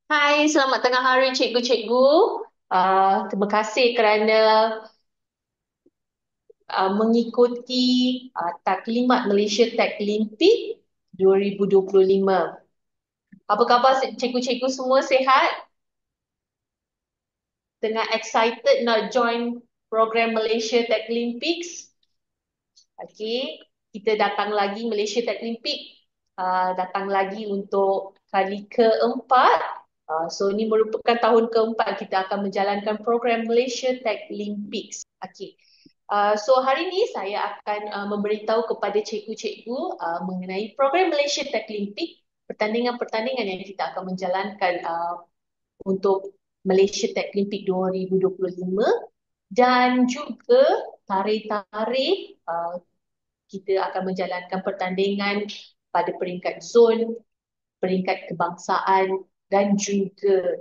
Hai, selamat tengah hari cikgu-cikgu. Terima kasih kerana mengikuti Taklimat Malaysia Taklimpik 2025. Apa khabar cikgu-cikgu semua sihat? Tengah excited nak join program Malaysia Taklimpiks? Okey, kita datang lagi Malaysia Taklimpik. Datang lagi untuk kali keempat. So ini merupakan tahun keempat kita akan menjalankan program Malaysia Taklimpiks. Okey. So hari ini saya akan memberitahu kepada cikgu-cikgu mengenai program Malaysia Taklimpik, pertandingan-pertandingan yang kita akan menjalankan untuk Malaysia Taklimpik 2025 dan juga tarikh-tarikh kita akan menjalankan pertandingan pada peringkat zon, peringkat kebangsaan dan juga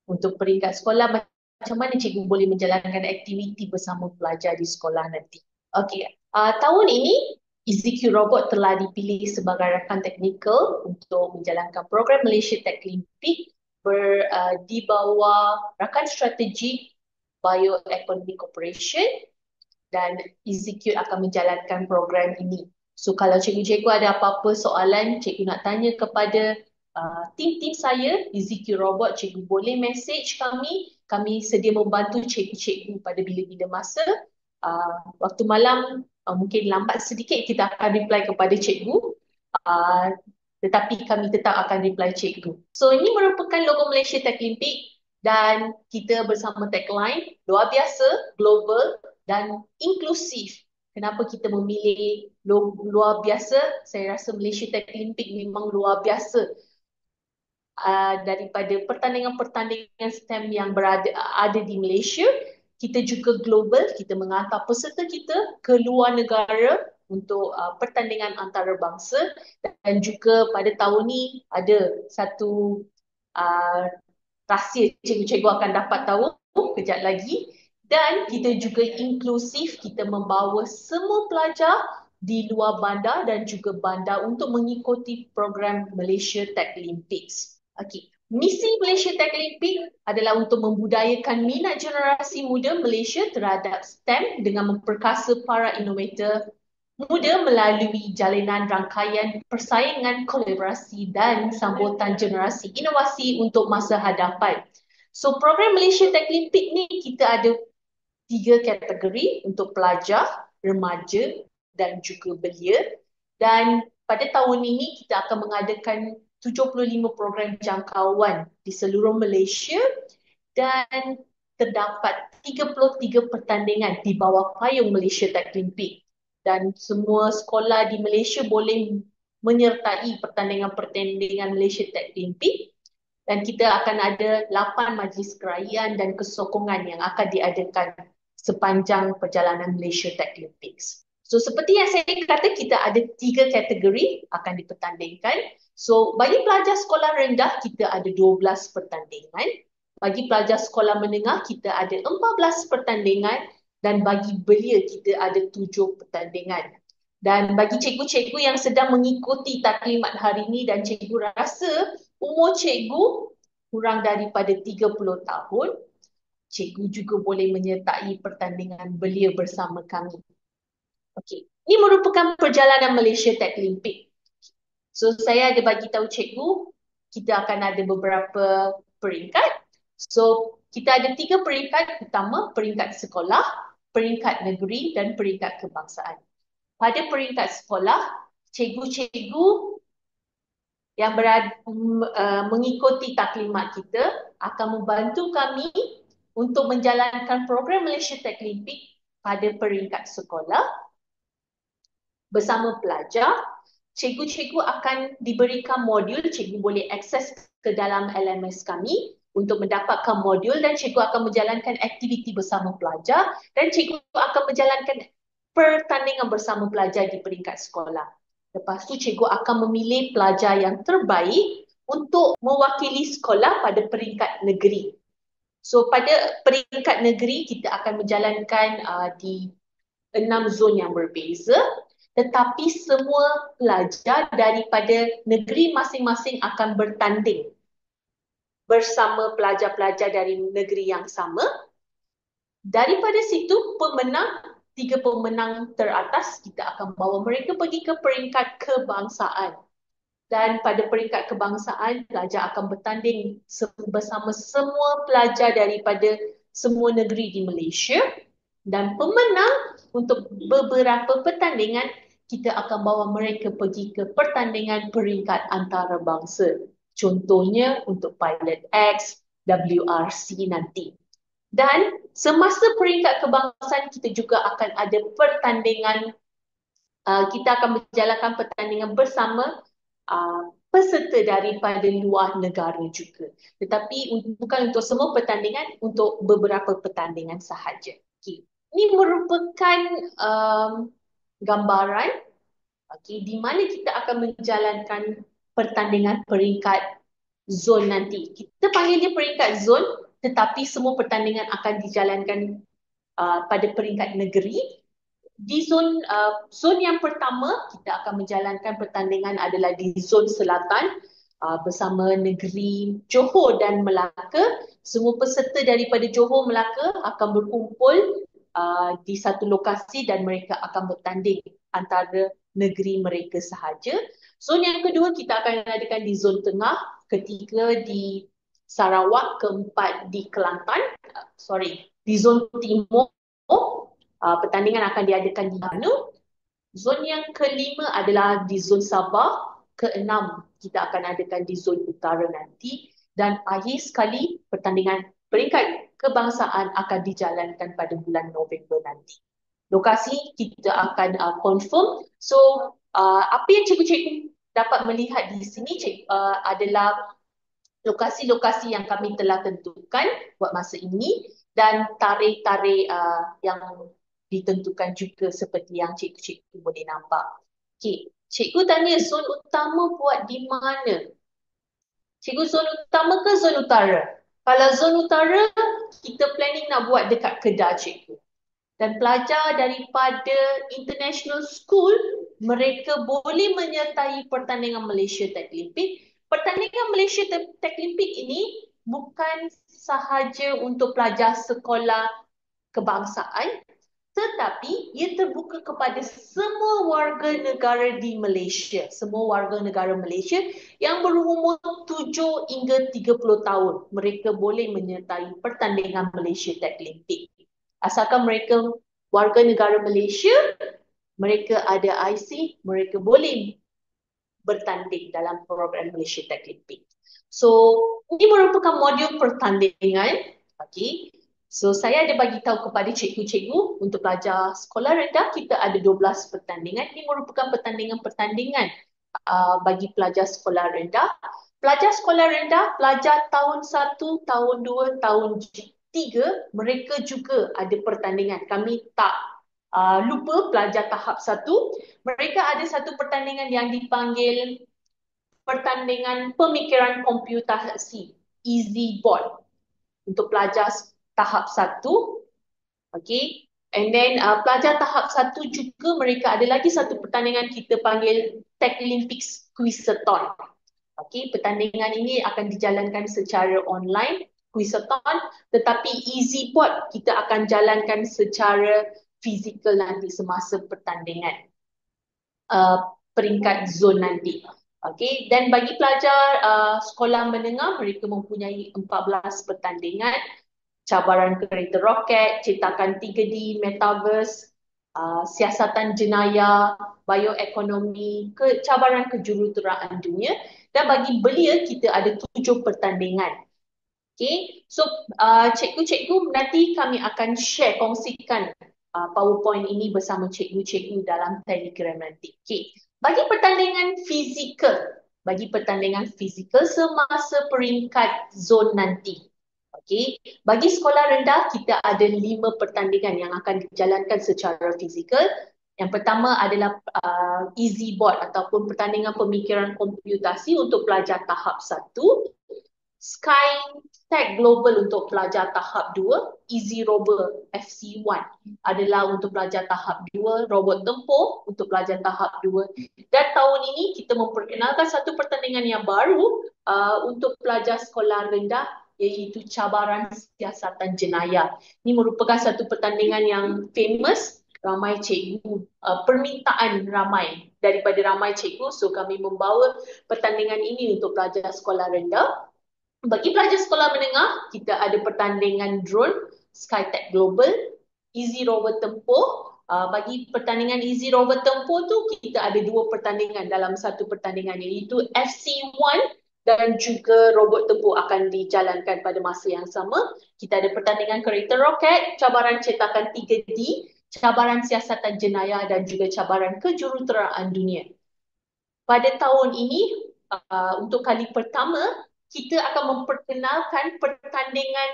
untuk peringkat sekolah macam mana cikgu boleh menjalankan aktiviti bersama pelajar di sekolah nanti. Okey, tahun ini EZQ Robot telah dipilih sebagai rakan teknikal untuk menjalankan program Malaysia Taklimpik di bawah rakan strategi Bioeconomic Corporation dan EZQ akan menjalankan program ini. So kalau cikgu-cikgu ada apa-apa soalan, cikgu nak tanya kepada tim-tim saya, EZQ Robot, cikgu boleh message kami. Kami sedia membantu cikgu-cikgu pada bila-bila masa. Waktu malam mungkin lambat sedikit kita akan reply kepada cikgu. Uh, tetapi kami tetap akan reply cikgu. So ini merupakan logo Malaysia Taklimpik dan kita bersama tagline luar biasa, global dan inklusif. Kenapa kita memilih luar biasa? Saya rasa Malaysia Taklimpik memang luar biasa. Daripada pertandingan-pertandingan STEM yang ada di Malaysia, kita juga global, kita menghantar peserta kita ke luar negara untuk pertandingan antarabangsa dan juga pada tahun ni ada satu uh, rahsia cikgu-cikgu akan dapat tahu kejap lagi dan kita juga inklusif, kita membawa semua pelajar di luar bandar dan juga bandar untuk mengikuti program Malaysia Taklimpiks. Okey, misi Malaysia Taklimpik adalah untuk membudayakan minat generasi muda Malaysia terhadap STEM dengan memperkasa para inovator muda melalui jalinan rangkaian persaingan, kolaborasi dan sambutan generasi inovasi untuk masa hadapan. So program Malaysia Taklimpik ni kita ada 3 kategori untuk pelajar, remaja dan juga belia. Dan pada tahun ini kita akan mengadakan 75 program jangkauan di seluruh Malaysia dan terdapat 33 pertandingan di bawah payung Malaysia Taklimpik. Dan semua sekolah di Malaysia boleh menyertai pertandingan-pertandingan Malaysia Taklimpik dan kita akan ada 8 majlis kerajaan dan kesokongan yang akan diadakan sepanjang perjalanan Malaysia Taklimpiks. So seperti yang saya kata, kita ada 3 kategori akan dipertandingkan. So bagi pelajar sekolah rendah, kita ada 12 pertandingan. Bagi pelajar sekolah menengah, kita ada 14 pertandingan. Dan bagi belia, kita ada 7 pertandingan. Dan bagi cikgu-cikgu yang sedang mengikuti taklimat hari ini dan cikgu rasa umur cikgu kurang daripada 30 tahun, cikgu juga boleh menyertai pertandingan belia bersama kami. Okey, ini merupakan perjalanan Malaysia Taklimpik. So saya ada bagi tahu cikgu, kita akan ada beberapa peringkat. So kita ada 3 peringkat utama, peringkat sekolah, peringkat negeri dan peringkat kebangsaan. Pada peringkat sekolah, cikgu-cikgu yang mengikuti taklimat kita akan membantu kami untuk menjalankan program Malaysia Taklimpik pada peringkat sekolah bersama pelajar. Cikgu-cikgu akan diberikan modul, cikgu boleh akses ke dalam LMS kami untuk mendapatkan modul dan cikgu akan menjalankan aktiviti bersama pelajar dan cikgu akan menjalankan pertandingan bersama pelajar di peringkat sekolah. Lepas tu cikgu akan memilih pelajar yang terbaik untuk mewakili sekolah pada peringkat negeri. So pada peringkat negeri kita akan menjalankan di 6 zon yang berbeza, tetapi semua pelajar daripada negeri masing-masing akan bertanding bersama pelajar-pelajar dari negeri yang sama. Daripada situ, tiga pemenang teratas, kita akan bawa mereka pergi ke peringkat kebangsaan. Dan pada peringkat kebangsaan, pelajar akan bertanding bersama semua pelajar daripada semua negeri di Malaysia. Dan pemenang untuk beberapa pertandingan, kita akan bawa mereka pergi ke pertandingan peringkat antarabangsa. Contohnya untuk Pilot X, WRC nanti. Dan semasa peringkat kebangsaan, kita juga akan ada pertandingan, kita akan berjalankan pertandingan bersama peserta daripada luar negara juga. Tetapi bukan untuk semua pertandingan, untuk beberapa pertandingan sahaja. Okay. Ini merupakan gambaran di mana kita akan menjalankan pertandingan peringkat zon nanti. Kita panggil dia peringkat zon, tetapi semua pertandingan akan dijalankan pada peringkat negeri. Di zon yang pertama, kita akan menjalankan pertandingan adalah di zon selatan bersama negeri Johor dan Melaka. Semua peserta daripada Johor, Melaka akan berkumpul di satu lokasi dan mereka akan bertanding antara negeri mereka sahaja. Zon yang kedua kita akan adakan di zon tengah, ketiga di Sarawak, keempat di Kelantan, di zon timur, pertandingan akan diadakan di Terengganu. Zon yang kelima adalah di zon Sabah, keenam kita akan adakan di zon utara nanti, dan akhir sekali pertandingan peringkat kebangsaan akan dijalankan pada bulan November nanti. Lokasi kita akan confirm. So, apa yang cikgu-cikgu dapat melihat di sini adalah lokasi-lokasi yang kami telah tentukan buat masa ini dan tarikh-tarikh yang ditentukan juga seperti yang cikgu-cikgu boleh nampak. Okay. Cikgu tanya zon utama buat di mana? Cikgu, zon utama ke zon utara? Kalau zon utara, kita planning nak buat dekat Kedah, cikgu. Dan pelajar daripada international school, mereka boleh menyertai pertandingan Malaysia Tech Olympic. Pertandingan Malaysia Tech Olympic ini bukan sahaja untuk pelajar sekolah kebangsaan, tetapi ia terbuka kepada semua warga negara di Malaysia, semua warga negara Malaysia yang berumur 7 hingga 30 tahun. Mereka boleh menyertai pertandingan Malaysia Tech Olympic. Asalkan mereka warga negara Malaysia, mereka ada IC, mereka boleh bertanding dalam program Malaysia Tech Olympic. So, ini merupakan modul pertandingan. Okay. So, saya ada bagi tahu kepada cikgu-cikgu untuk pelajar sekolah rendah, kita ada 12 pertandingan. Ini merupakan pertandingan-pertandingan bagi pelajar sekolah rendah. Pelajar sekolah rendah, pelajar tahun 1, tahun 2, tahun 3, mereka juga ada pertandingan. Kami tak lupa pelajar tahap 1. Mereka ada satu pertandingan yang dipanggil pertandingan pemikiran komputasi, Easy Board, untuk pelajar tahap 1. Okay. And then pelajar tahap 1 juga mereka ada lagi satu pertandingan kita panggil Tech Olympics Quizathon. Okay. Pertandingan ini akan dijalankan secara online, Quizathon, tetapi Easy Board kita akan jalankan secara fizikal nanti semasa pertandingan peringkat zon nanti. Okay. Dan bagi pelajar sekolah menengah, mereka mempunyai 14 pertandingan. Cabaran kereta roket, cetakan 3D, metaverse, siasatan jenayah, bioekonomi, cabaran kejuruteraan dunia. Dan bagi belia, kita ada 7 pertandingan. Okay. So, cikgu-cikgu nanti kami akan kongsikan PowerPoint ini bersama cikgu-cikgu dalam Telegram nanti. Okay. Bagi pertandingan fizikal semasa peringkat zon nanti. Okay. Bagi sekolah rendah, kita ada 5 pertandingan yang akan dijalankan secara fizikal. Yang pertama adalah Easy Board ataupun pertandingan pemikiran komputasi untuk pelajar tahap 1. Sky Tag Global untuk pelajar tahap 2, Easy Rover FC1 adalah untuk pelajar tahap 2, robot tempur untuk pelajar tahap 2. Dan tahun ini kita memperkenalkan satu pertandingan yang baru untuk pelajar sekolah rendah, iaitu cabaran siasatan jenayah. Ini merupakan satu pertandingan yang famous, ramai cikgu, permintaan ramai daripada ramai cikgu. So kami membawa pertandingan ini untuk pelajar sekolah rendah. Bagi pelajar sekolah menengah, kita ada pertandingan drone, Skytech Global, Easy Rover Tempur. Bagi pertandingan Easy Rover Tempur tu, kita ada dua pertandingan dalam satu pertandingan, iaitu FC1 dan juga robot tempur akan dijalankan pada masa yang sama. Kita ada pertandingan kereta roket, cabaran cetakan 3D, cabaran siasatan jenayah dan juga cabaran kejuruteraan dunia. Pada tahun ini, untuk kali pertama, kita akan memperkenalkan pertandingan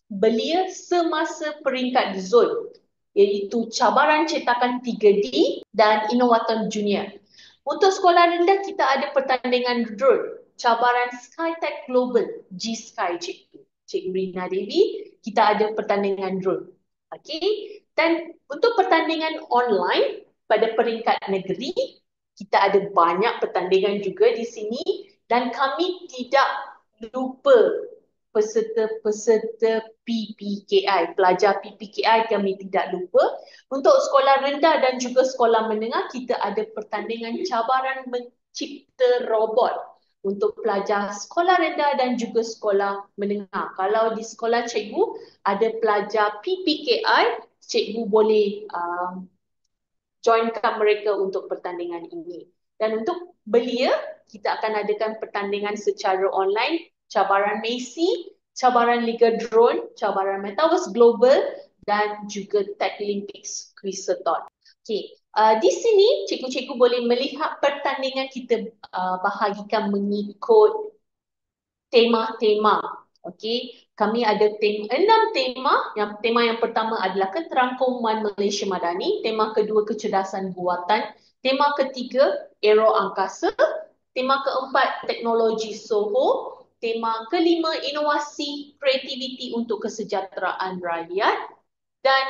belia semasa peringkat zon, iaitu cabaran cetakan 3D dan Innovaton Junior. Untuk sekolah rendah, kita ada pertandingan drone, cabaran Skytech Global, G-Sky cikgu. Cikgu Rina Devi, kita ada pertandingan drone. Okay. Dan untuk pertandingan online pada peringkat negeri, kita ada banyak pertandingan juga di sini dan kami tidak lupa peserta-peserta PPKI, pelajar PPKI kami tidak lupa. Untuk sekolah rendah dan juga sekolah menengah, kita ada pertandingan cabaran mencipta robot untuk pelajar sekolah rendah dan juga sekolah menengah. Kalau di sekolah cikgu ada pelajar PPKI, cikgu boleh joinkan mereka untuk pertandingan ini. Dan untuk belia, kita akan adakan pertandingan secara online, cabaran Messi, cabaran Liga Drone, cabaran Metaverse Global dan juga Tech Olympics Quizathon. Okay. Di sini cikgu-cikgu boleh melihat pertandingan kita bahagikan mengikut tema-tema. Okey, kami ada 6 tema. Tema yang pertama adalah keterangkuman Malaysia Madani, tema kedua kecerdasan buatan, tema ketiga aero angkasa, tema keempat teknologi Soho, tema kelima inovasi kreativiti untuk kesejahteraan rakyat dan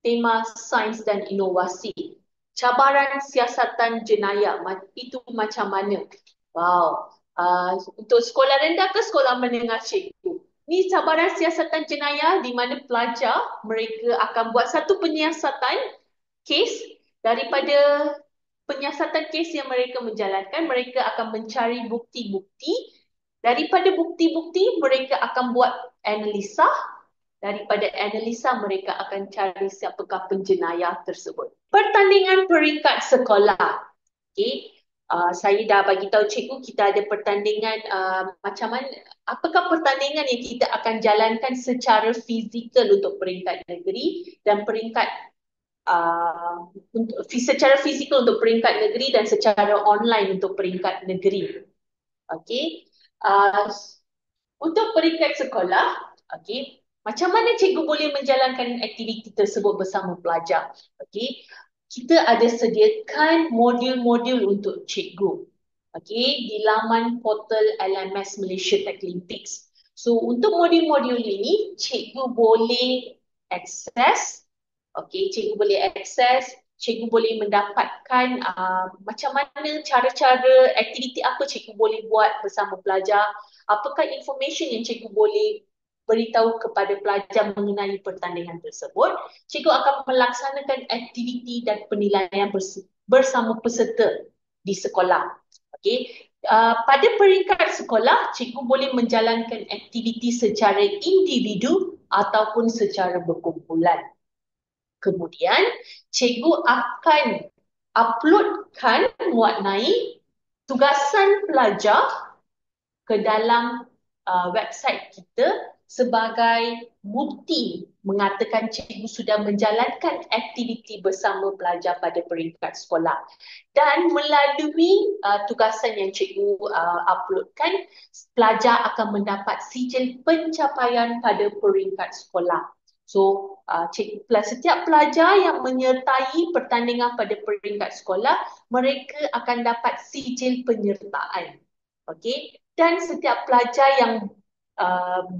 tema sains dan inovasi. Cabaran siasatan jenayah, itu macam mana? Wow. Untuk sekolah rendah ke sekolah menengah cikgu. Ini cabaran siasatan jenayah di mana pelajar mereka akan buat satu penyiasatan kes. Daripada penyiasatan kes yang mereka menjalankan, mereka akan mencari bukti-bukti. Daripada bukti-bukti, mereka akan buat analisa. Daripada analisa, mereka akan cari siapakah penjenayah tersebut. Pertandingan peringkat sekolah. Okay. Saya dah bagi tahu cikgu kita ada pertandingan macam mana, apakah pertandingan yang kita akan jalankan secara fizikal untuk peringkat negeri dan peringkat secara fizikal untuk peringkat negeri dan secara online untuk peringkat negeri. Okey. Untuk peringkat sekolah, okey, macam mana cikgu boleh menjalankan aktiviti tersebut bersama pelajar? Okey. Kita ada sediakan modul-modul untuk cikgu. Okay, di laman portal LMS Malaysia Tech Olympics. So, untuk modul-modul ini, cikgu boleh akses. Okay, cikgu boleh akses. Cikgu boleh mendapatkan macam mana cara-cara aktiviti apa cikgu boleh buat bersama pelajar. Apakah information yang cikgu boleh beritahu kepada pelajar mengenai pertandingan tersebut. Cikgu akan melaksanakan aktiviti dan penilaian bersama peserta di sekolah. Okay. Pada peringkat sekolah, cikgu boleh menjalankan aktiviti secara individu ataupun secara berkumpulan. Kemudian, cikgu akan uploadkan, muat naik tugasan pelajar ke dalam website kita sebagai bukti mengatakan cikgu sudah menjalankan aktiviti bersama pelajar pada peringkat sekolah. Dan melalui tugasan yang cikgu uploadkan, pelajar akan mendapat sijil pencapaian pada peringkat sekolah. So, setiap pelajar yang menyertai pertandingan pada peringkat sekolah, mereka akan dapat sijil penyertaan. Okey. Dan setiap pelajar yang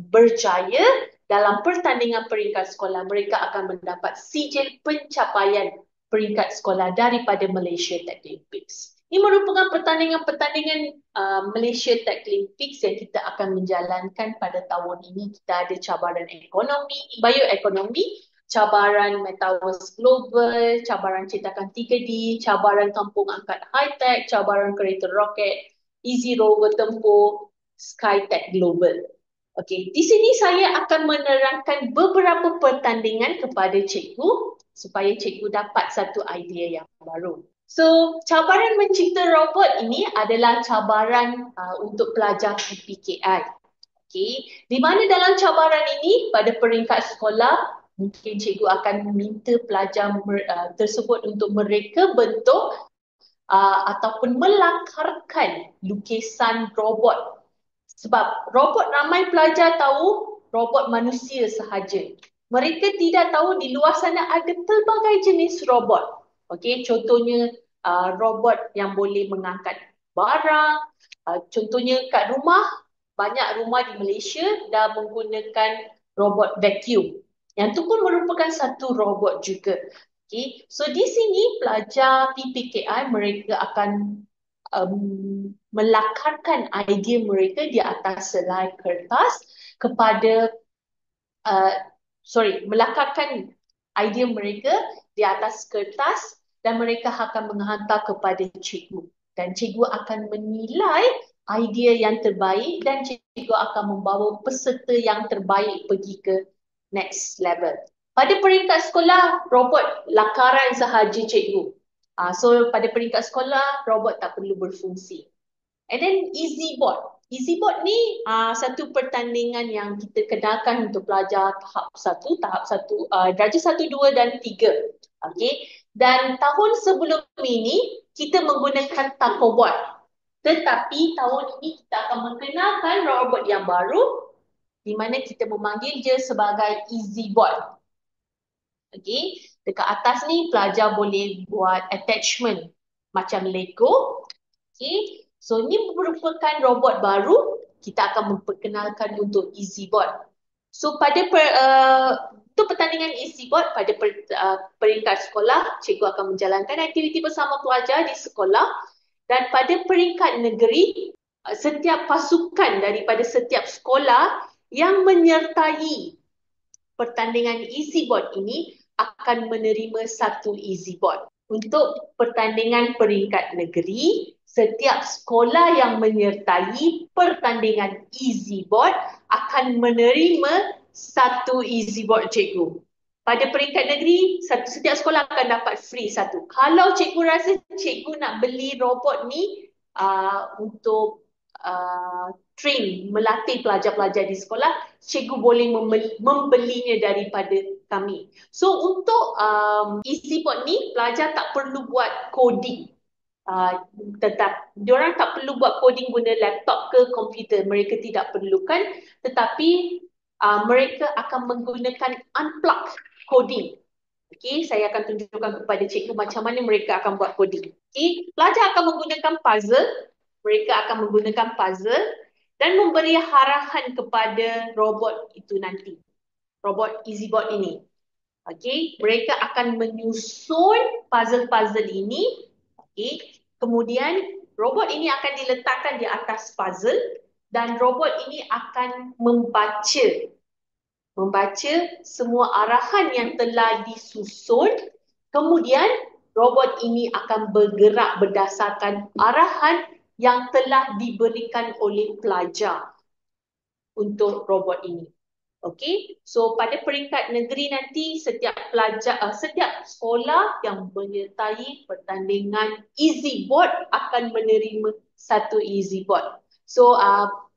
berjaya dalam pertandingan peringkat sekolah, mereka akan mendapat sijil pencapaian peringkat sekolah daripada Malaysia Techlimpics. Ini merupakan pertandingan-pertandingan Malaysia Techlimpics yang kita akan menjalankan pada tahun ini. Kita ada cabaran ekonomi, bioekonomi, cabaran Metaverse Global, cabaran cetakan 3D, cabaran kampung angkat high-tech, cabaran kereta roket, Easy Rover Tempur, Skytech Global. Okey, di sini saya akan menerangkan beberapa pertandingan kepada cikgu supaya cikgu dapat satu idea yang baru. So, cabaran mencipta robot ini adalah cabaran untuk pelajar PPKI. Okey, di mana dalam cabaran ini pada peringkat sekolah mungkin cikgu akan meminta pelajar tersebut untuk mereka bentuk ataupun melakarkan lukisan robot. Sebab robot ramai pelajar tahu robot manusia sahaja. Mereka tidak tahu di luar sana ada pelbagai jenis robot. Okey, contohnya robot yang boleh mengangkat barang. Contohnya kat rumah, banyak rumah di Malaysia dah menggunakan robot vacuum. Yang tu pun merupakan satu robot juga. Okay. So di sini pelajar PPKI mereka akan melakarkan idea mereka di atas selai kertas kepada melakarkan idea mereka di atas kertas dan mereka akan menghantar kepada cikgu. Dan cikgu akan menilai idea yang terbaik dan cikgu akan membawa peserta yang terbaik pergi ke next level. Pada peringkat sekolah, robot lakaran sahaja cikgu. So pada peringkat sekolah, robot tak perlu berfungsi. And then EasyBot. EasyBot ni satu pertandingan yang kita kenalkan untuk pelajar tahap 1, darjah 1, 2 dan 3. Okay. Dan tahun sebelum ini, kita menggunakan Tacobot. Tetapi tahun ini kita akan mengenalkan robot yang baru di mana kita memanggil dia sebagai EasyBot. Okay. Dekat atas ni pelajar boleh buat attachment macam Lego. Okay. So ini merupakan robot baru. Kita akan memperkenalkan untuk EasyBot. So pada untuk pertandingan EasyBot pada peringkat sekolah, cikgu akan menjalankan aktiviti bersama pelajar di sekolah. Dan pada peringkat negeri, setiap pasukan daripada setiap sekolah yang menyertai pertandingan EasyBot ini akan menerima satu EasyBot. Untuk pertandingan peringkat negeri, setiap sekolah yang menyertai pertandingan EasyBot akan menerima satu EasyBot cikgu. Pada peringkat negeri, setiap sekolah akan dapat free satu. Kalau cikgu rasa cikgu nak beli robot ni untuk train, melatih pelajar-pelajar di sekolah, cikgu boleh membelinya daripada kami. So untuk EasyBot ni, pelajar tak perlu buat coding. Diorang tak perlu buat coding guna laptop ke komputer, mereka tidak perlukan, tetapi mereka akan menggunakan unplug coding. Okay, saya akan tunjukkan kepada cikgu macam mana mereka akan buat coding. Okay, pelajar akan menggunakan puzzle, mereka akan menggunakan puzzle dan memberi arahan kepada robot itu nanti, robot EasyBot ini. Okay, mereka akan menyusun puzzle-puzzle ini. Okay, kemudian robot ini akan diletakkan di atas puzzle dan robot ini akan membaca semua arahan yang telah disusun. Kemudian robot ini akan bergerak berdasarkan arahan yang telah diberikan oleh pelajar untuk robot ini. Okey, so pada peringkat negeri nanti setiap pelajar, setiap sekolah yang menyertai pertandingan EasyBot akan menerima satu EasyBot. So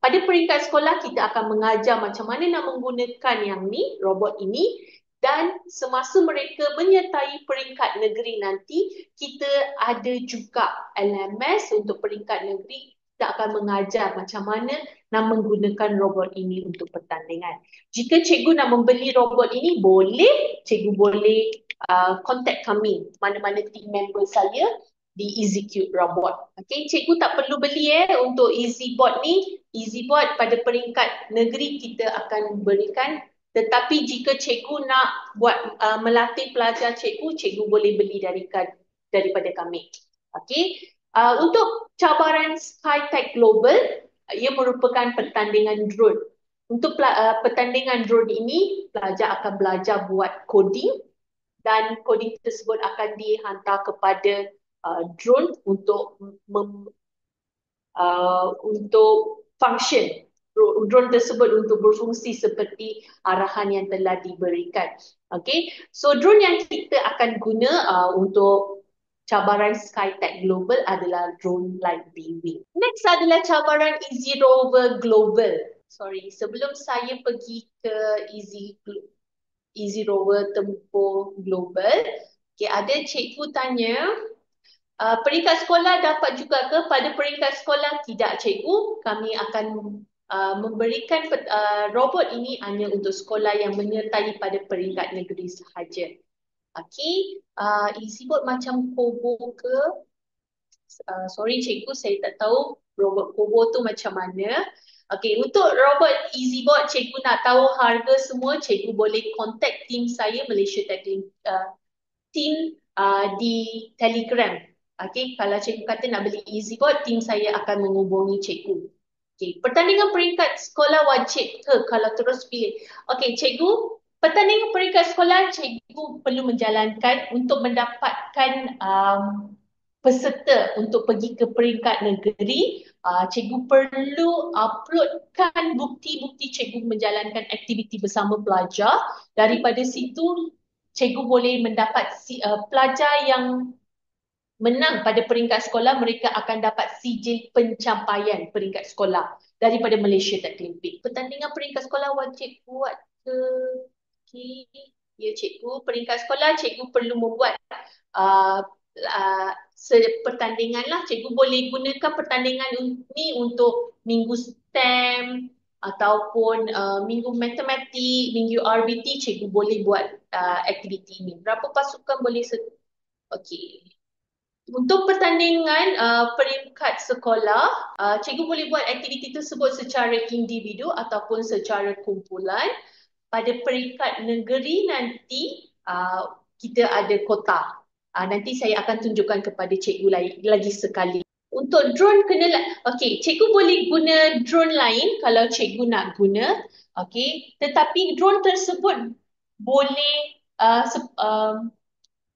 pada peringkat sekolah kita akan mengajar macam mana nak menggunakan yang ni, robot ini, dan semasa mereka menyertai peringkat negeri nanti, kita ada juga LMS untuk peringkat negeri. Kita akan mengajar macam mana nak menggunakan robot ini untuk pertandingan. Jika cikgu nak membeli robot ini, boleh, cikgu boleh contact kami, mana-mana team member saya di EasyCube robot. Okay, cikgu tak perlu beli untuk EasyBot ni. EasyBot pada peringkat negeri kita akan berikan. Tetapi jika cikgu nak buat melatih pelajar cikgu, cikgu boleh beli daripada kami. Okay, untuk cabaran SkyTech Global, ia merupakan pertandingan drone. Untuk pertandingan drone ini, pelajar akan belajar buat coding dan coding tersebut akan dihantar kepada drone untuk function. Drone tersebut untuk berfungsi seperti arahan yang telah diberikan. Okay, so drone yang kita akan guna untuk cabaran SkyTech Global adalah drone Light Wing. Next adalah cabaran Easy Rover Global. Sebelum saya pergi ke Easy Rover Tempoh Global, okay, ada cikgu tanya, peringkat sekolah dapat juga ke? Pada peringkat sekolah tidak cikgu, kami akan memberikan robot ini hanya untuk sekolah yang menyertai pada peringkat negeri sahaja. Okay, EasyBot macam Kobo ke? Sorry cikgu, saya tak tahu robot Kobo tu macam mana. Okay, untuk robot EasyBot, cikgu nak tahu harga semua, cikgu boleh contact tim saya, Malaysia Tech team di Telegram. Okay, kalau cikgu kata nak beli EasyBot, tim saya akan menghubungi cikgu. Okay, pertandingan peringkat sekolah wajib ke kalau terus pilih? Okay, cikgu, pertandingan peringkat sekolah, cikgu perlu menjalankan untuk mendapatkan peserta untuk pergi ke peringkat negeri. Cikgu perlu uploadkan bukti-bukti cikgu menjalankan aktiviti bersama pelajar. Daripada situ, cikgu boleh mendapat pelajar yang menang pada peringkat sekolah, mereka akan dapat sijil pencapaian peringkat sekolah daripada Malaysia Tech Olympic. Pertandingan peringkat sekolah wajib buat ke? Okay. Ya cikgu, peringkat sekolah cikgu perlu membuat pertandingan lah. Cikgu boleh gunakan pertandingan ini untuk minggu STEM ataupun minggu matematik, minggu RBT, cikgu boleh buat aktiviti ini. Berapa pasukan boleh okey. Untuk pertandingan peringkat sekolah, cikgu boleh buat aktiviti tersebut secara individu ataupun secara kumpulan. Pada peringkat negeri nanti, kita ada kota. Nanti saya akan tunjukkan kepada cikgu lagi sekali. Untuk drone okey, cikgu boleh guna drone lain kalau cikgu nak guna. Okey, tetapi drone tersebut boleh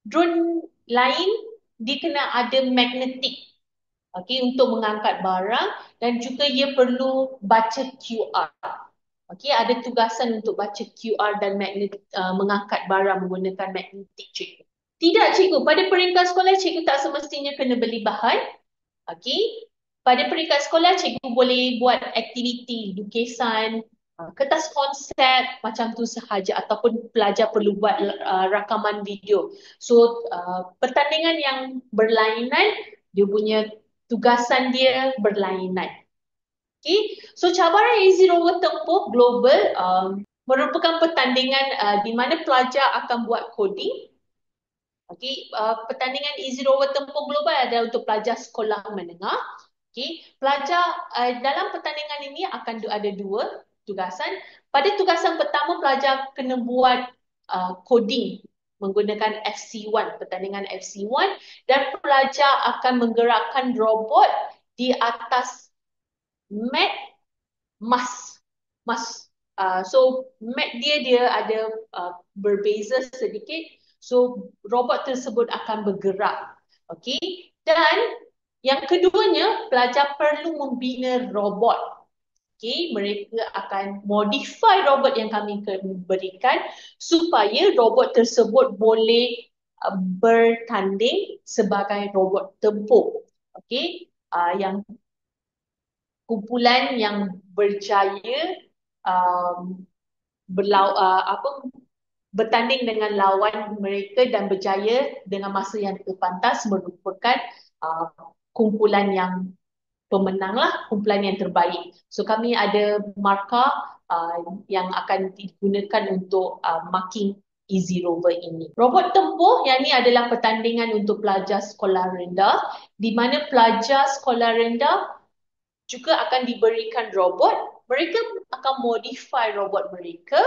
drone lain dia kena ada magnetik, okey, untuk mengangkat barang dan juga ia perlu baca QR. Okey, ada tugasan untuk baca QR dan mengangkat barang menggunakan magnetik cikgu. Tidak cikgu, pada peringkat sekolah cikgu tak semestinya kena beli bahan. Okey, pada peringkat sekolah cikgu boleh buat aktiviti lukisan, kertas konsep macam tu sahaja ataupun pelajar perlu buat rakaman video. So pertandingan yang berlainan, dia punya tugasan dia berlainan. Okay, so cabaran Easy Rover Tempoh Global merupakan pertandingan di mana pelajar akan buat coding. Okay, pertandingan Easy Rover Tempoh Global adalah untuk pelajar sekolah menengah. Okay, pelajar dalam pertandingan ini akan ada 2 tugasan. Pada tugasan pertama, pelajar kena buat coding menggunakan FC1, pertandingan FC1, dan pelajar akan menggerakkan robot di atas mat mas. So mat dia ada berbeza sedikit. So robot tersebut akan bergerak. Okay, dan yang keduanya, pelajar perlu membina robot. Okay, mereka akan modify robot yang kami berikan supaya robot tersebut boleh bertanding sebagai robot tempur. Okay, yang kumpulan yang berjaya bertanding dengan lawan mereka dan berjaya dengan masa yang terpantas merupakan kumpulan yang pemenang lah, kumpulan yang terbaik. So kami ada markah yang akan digunakan untuk marking Easy Rover ini. Robot tempur yang ni adalah pertandingan untuk pelajar sekolah rendah di mana pelajar sekolah rendah juga akan diberikan robot. Mereka akan modify robot mereka.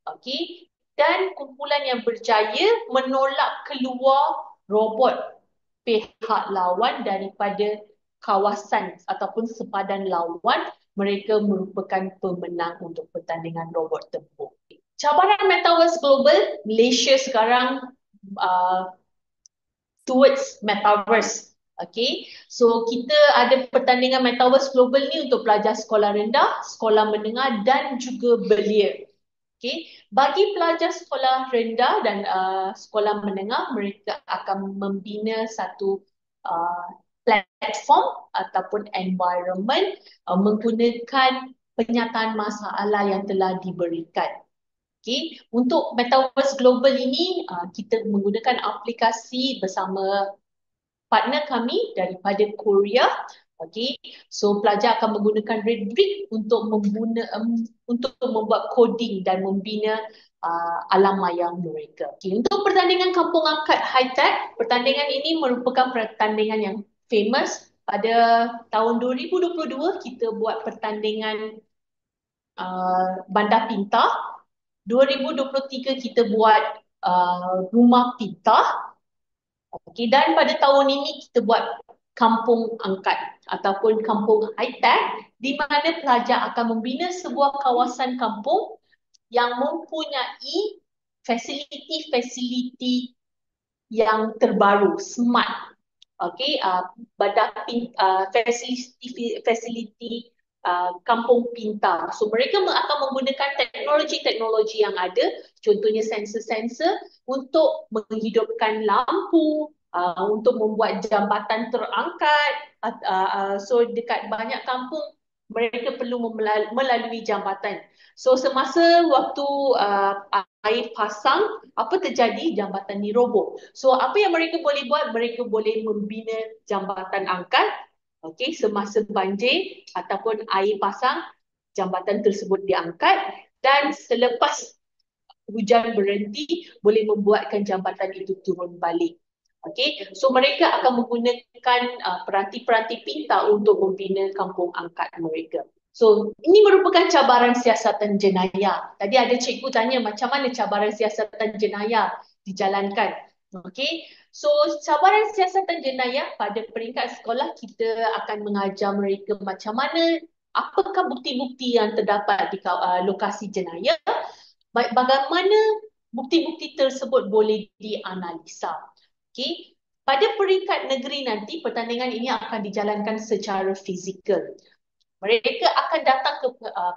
Okey, dan kumpulan yang berjaya menolak keluar robot pihak lawan daripada kawasan ataupun sepadan lawan, mereka merupakan pemenang untuk pertandingan robot tempur. Cabaran Metaverse Global, Malaysia sekarang towards Metaverse. Okay, so kita ada pertandingan Metaverse Global ni untuk pelajar sekolah rendah, sekolah menengah dan juga belia. Okay, bagi pelajar sekolah rendah dan sekolah menengah, mereka akan membina satu platform ataupun environment menggunakan penyataan masalah yang telah diberikan. Okay, untuk Metaverse Global ini kita menggunakan aplikasi bersama partner kami daripada Korea. Okay, so pelajar akan menggunakan Redbrick untuk membuat coding dan membina alam maya mereka. Okay, untuk pertandingan Kampung Angkat High Tech, pertandingan ini merupakan pertandingan yang famous. Pada tahun 2022 kita buat pertandingan Bandar Pintar. 2023 kita buat Rumah Pintar. Okay, dan pada tahun ini kita buat Kampung Angkat ataupun Kampung High Tech di mana pelajar akan membina sebuah kawasan kampung yang mempunyai fasiliti-fasiliti yang terbaru, smart. Okay, fasiliti kampung pintar. So mereka akan menggunakan teknologi-teknologi yang ada, contohnya sensor-sensor untuk menghidupkan lampu, untuk membuat jambatan terangkat. So dekat banyak kampung mereka perlu melalui jambatan. So semasa waktu air pasang, apa terjadi? Jambatan ni roboh. So apa yang mereka boleh buat? Mereka boleh membina jambatan angkat. Okey, semasa banjir ataupun air pasang, jambatan tersebut diangkat dan selepas hujan berhenti, boleh membuatkan jambatan itu turun balik. Okey, so mereka akan menggunakan peranti-peranti pintar untuk membina kampung angkat mereka. So, ini merupakan cabaran siasatan jenayah. Tadi ada cikgu tanya macam mana cabaran siasatan jenayah dijalankan. Okey, so cabaran siasatan jenayah pada peringkat sekolah kita akan mengajar mereka macam mana, apakah bukti-bukti yang terdapat di lokasi jenayah, bagaimana bukti-bukti tersebut boleh dianalisa. Okey, pada peringkat negeri nanti pertandingan ini akan dijalankan secara fizikal. Mereka akan datang ke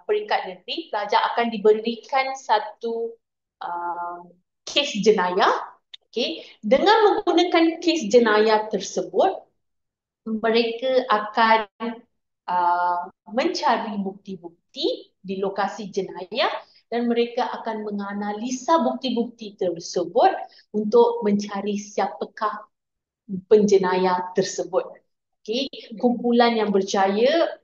peringkat negeri, pelajar akan diberikan satu kes jenayah. Okay. Dengan menggunakan kes jenayah tersebut, mereka akan mencari bukti-bukti di lokasi jenayah dan mereka akan menganalisa bukti-bukti tersebut untuk mencari siapakah penjenayah tersebut. Okay. Kumpulan yang berjaya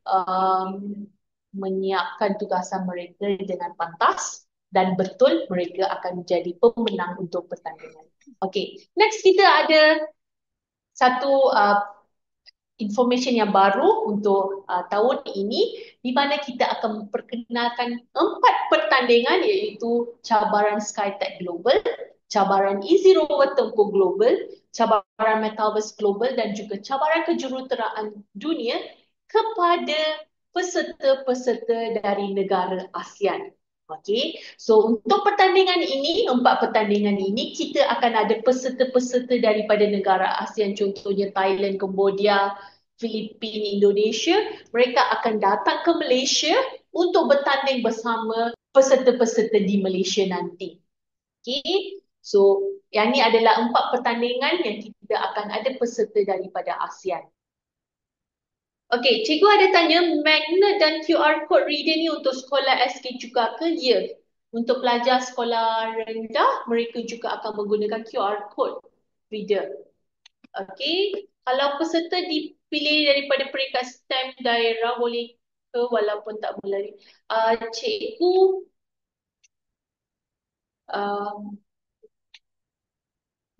menyiapkan tugasan mereka dengan pantas dan betul, mereka akan menjadi pemenang untuk pertandingan. Okay, next kita ada satu information yang baru untuk tahun ini di mana kita akan memperkenalkan 4 pertandingan iaitu cabaran Skytech Global, cabaran Easy Rover Tempur Global, cabaran Metaverse Global dan juga cabaran kejuruteraan dunia kepada peserta-peserta dari negara ASEAN. Okay, so untuk pertandingan ini, 4 pertandingan ini, kita akan ada peserta-peserta daripada negara ASEAN, contohnya Thailand, Cambodia, Filipina, Indonesia. Mereka akan datang ke Malaysia untuk bertanding bersama peserta-peserta di Malaysia nanti. Okay, so yang ni adalah 4 pertandingan yang kita akan ada peserta daripada ASEAN. Okey, cikgu ada tanya, magnet dan QR code reader ni untuk sekolah SK juga ke? Ya. Untuk pelajar sekolah rendah, mereka juga akan menggunakan QR code reader. Okey, kalau peserta dipilih daripada peringkat STEM daerah, boleh ke walaupun tak melalui? Cikgu,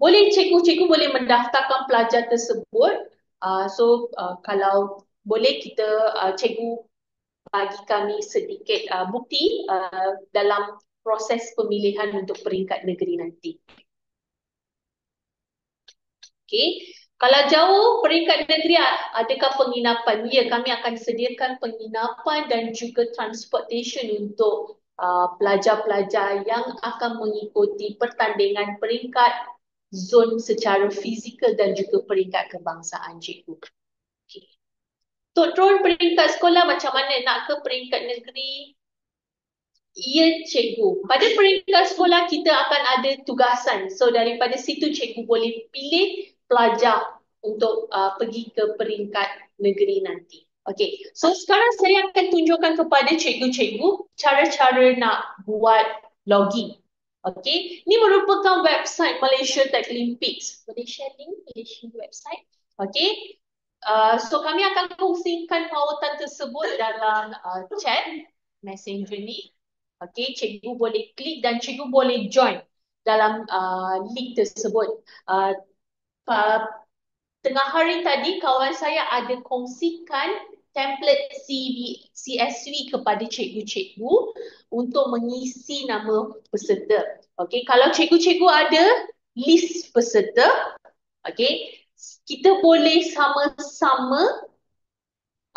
Boleh cikgu-cikgu boleh mendaftarkan pelajar tersebut. Kalau boleh kita cikgu bagi kami sedikit bukti dalam proses pemilihan untuk peringkat negeri nanti. Okey. Kalau jauh peringkat negeri, adakah penginapan? Ya, kami akan sediakan penginapan dan juga transportation untuk pelajar-pelajar yang akan mengikuti pertandingan peringkat zon secara fizikal dan juga peringkat kebangsaan, cikgu. Okay. Untuk drone peringkat sekolah, macam mana nak ke peringkat negeri? Ya, cikgu. Pada peringkat sekolah, kita akan ada tugasan. So, daripada situ cikgu boleh pilih pelajar untuk pergi ke peringkat negeri nanti. Okey, so sekarang saya akan tunjukkan kepada cikgu-cikgu cara-cara nak buat login. Okey, ini merupakan website Malaysia Techlimpics. Boleh share link Malaysia website? Okey, so kami akan kongsikan pautan tersebut dalam chat messenger ni. Okey, cikgu boleh klik dan cikgu boleh join dalam link tersebut. Tengah hari tadi, kawan saya ada kongsikan template CSV kepada cikgu-cikgu untuk mengisi nama peserta. Okey, kalau cikgu-cikgu ada list peserta, okey, kita boleh sama-sama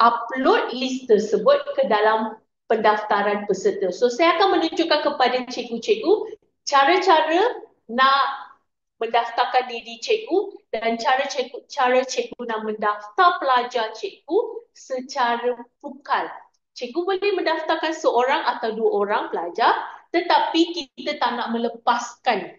upload list tersebut ke dalam pendaftaran peserta. So, saya akan menunjukkan kepada cikgu-cikgu cara-cara nak mendaftarkan diri cikgu dan cara cikgu nak mendaftar pelajar cikgu secara pukal. Cikgu boleh mendaftarkan seorang atau dua orang pelajar, tetapi kita tak nak melepaskan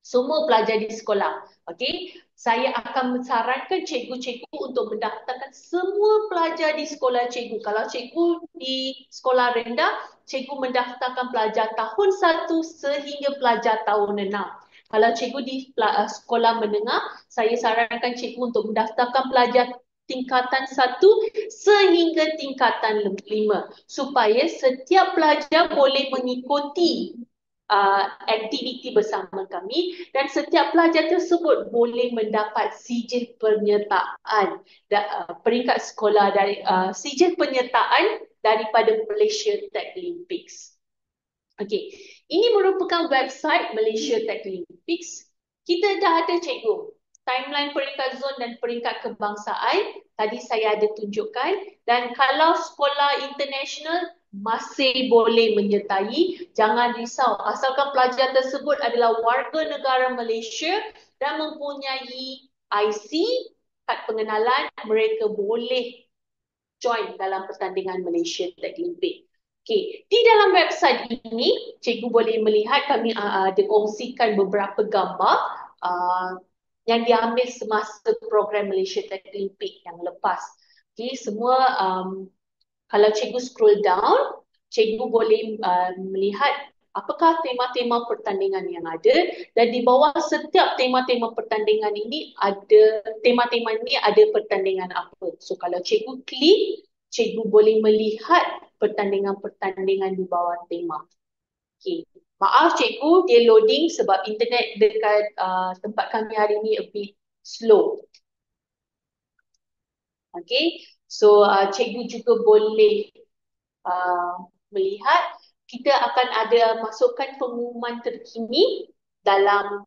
semua pelajar di sekolah. Okey, saya akan mensarankan cikgu-cikgu untuk mendaftarkan semua pelajar di sekolah cikgu. Kalau cikgu di sekolah rendah, cikgu mendaftarkan pelajar tahun 1 sehingga pelajar tahun 6. Kalau cikgu di sekolah menengah, saya sarankan cikgu untuk mendaftarkan pelajar tingkatan 1 sehingga tingkatan 5 supaya setiap pelajar boleh mengikuti aktiviti bersama kami dan setiap pelajar tersebut boleh mendapat sijil penyertaan peringkat sekolah dari sijil penyertaan daripada Malaysia Techlimpics. Okey, ini merupakan website Malaysia Techlimpics. Kita dah ada cikgu timeline peringkat zon dan peringkat kebangsaan. Tadi saya ada tunjukkan. Dan kalau sekolah international masih boleh menyertai, jangan risau. Asalkan pelajar tersebut adalah warga negara Malaysia dan mempunyai IC, kad pengenalan, mereka boleh join dalam pertandingan Malaysia Techlimpics. Okay. Di dalam website ini, cikgu boleh melihat kami ada kongsikan beberapa gambar yang diambil semasa program Malaysia Techlimpics yang lepas. Okay, semua kalau cikgu scroll down, cikgu boleh melihat apakah tema-tema pertandingan yang ada dan di bawah setiap tema-tema pertandingan ini ada tema-tema ini ada pertandingan apa. So kalau cikgu klik, cikgu boleh melihat pertandingan-pertandingan di bawah tema. Okay. Maaf cikgu, dia loading sebab internet dekat tempat kami hari ini a bit slow. Okay, so cikgu juga boleh melihat kita akan ada masukkan pengumuman terkini dalam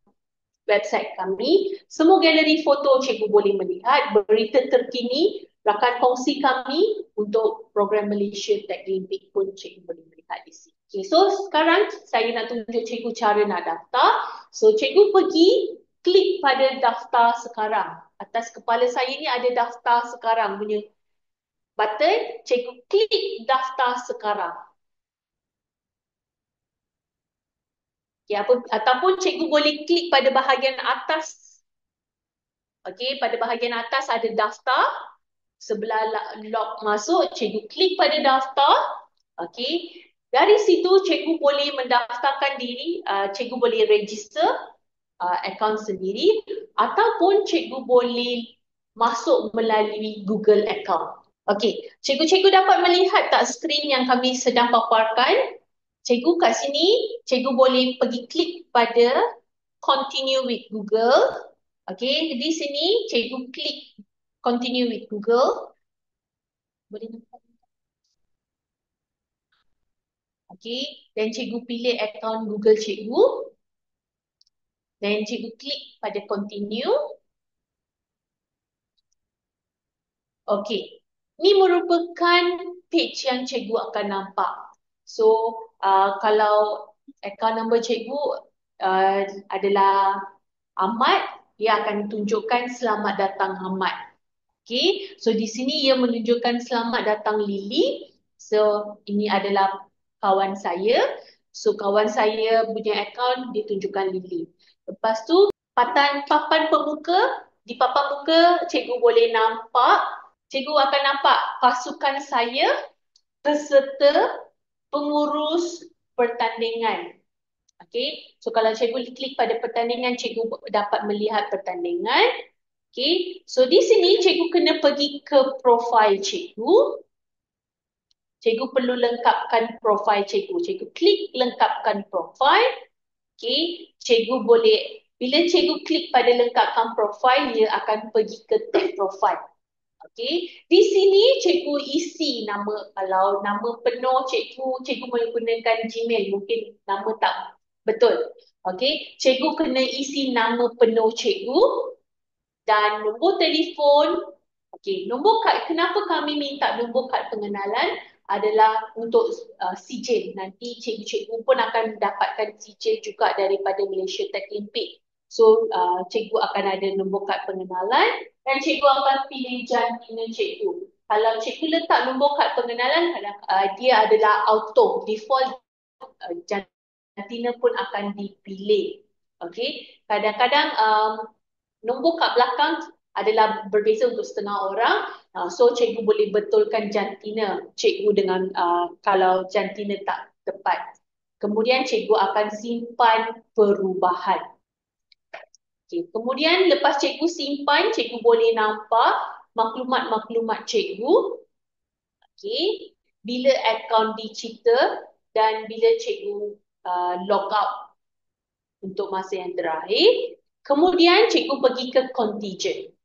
website kami. Semua galeri foto cikgu boleh melihat, berita terkini, rakan kongsi kami untuk program Malaysia Techlimpics pun cikgu boleh melihat di sini. Okay, so sekarang saya nak tunjuk cikgu cara nak daftar. So cikgu pergi klik pada daftar sekarang. Atas kepala saya ni ada daftar sekarang punya button. Cikgu klik daftar sekarang. Okay, ataupun cikgu boleh klik pada bahagian atas. Okey, pada bahagian atas ada daftar. Sebelah log masuk, cikgu klik pada daftar. Okey. Dari situ cikgu boleh mendaftarkan diri, cikgu boleh register akaun sendiri ataupun cikgu boleh masuk melalui Google account. Okey, cikgu-cikgu dapat melihat tak skrin yang kami sedang paparkan? Cikgu kat sini, cikgu boleh pergi klik pada continue with Google. Okay, di sini cikgu klik continue with Google. Boleh nampak? Okay, dan cikgu pilih akaun Google cikgu. Dan cikgu klik pada continue. Okay, ini merupakan page yang cikgu akan nampak. So, kalau akaun nombor cikgu adalah Ahmad, dia akan tunjukkan selamat datang Ahmad. Okay, so di sini ia menunjukkan selamat datang Lily. So, ini adalah kawan saya. So, kawan saya punya akaun dia tunjukkan Lily. Lepas tu, papan pemuka, di papan muka cikgu boleh nampak, cikgu akan nampak pasukan saya peserta pengurus pertandingan. Okay, so kalau cikgu klik pada pertandingan, cikgu dapat melihat pertandingan. Okay, so di sini cikgu kena pergi ke profil cikgu. Cikgu perlu lengkapkan profil cikgu. Cikgu klik lengkapkan profil. Okay, cikgu boleh, bila cikgu klik pada lengkapkan profil, dia akan pergi ke tab profil. Okay, di sini cikgu isi nama, kalau nama penuh cikgu boleh gunakan Gmail, mungkin nama tak betul. Okay, cikgu kena isi nama penuh cikgu dan nombor telefon. Okay, nombor kad, kenapa kami minta nombor kad pengenalan adalah untuk sijil. Nanti cikgu-cikgu pun akan dapatkan sijil juga daripada Malaysia Tech Olympic. So, cikgu akan ada nombor kad pengenalan dan cikgu akan pilih jantina cikgu. Kalau cikgu letak nombor kad pengenalan, dia adalah auto, default jantina pun akan dipilih. Okay, kadang-kadang nombor kad belakang adalah berbeza untuk setengah orang. So, cikgu boleh betulkan jantina cikgu dengan kalau jantina tak tepat. Kemudian, cikgu akan simpan perubahan. Okay. Kemudian, lepas cikgu simpan, cikgu boleh nampak maklumat-maklumat cikgu. Okay. Bila akaun dicipta dan bila cikgu log out untuk masa yang terakhir. Kemudian, cikgu pergi ke contingent.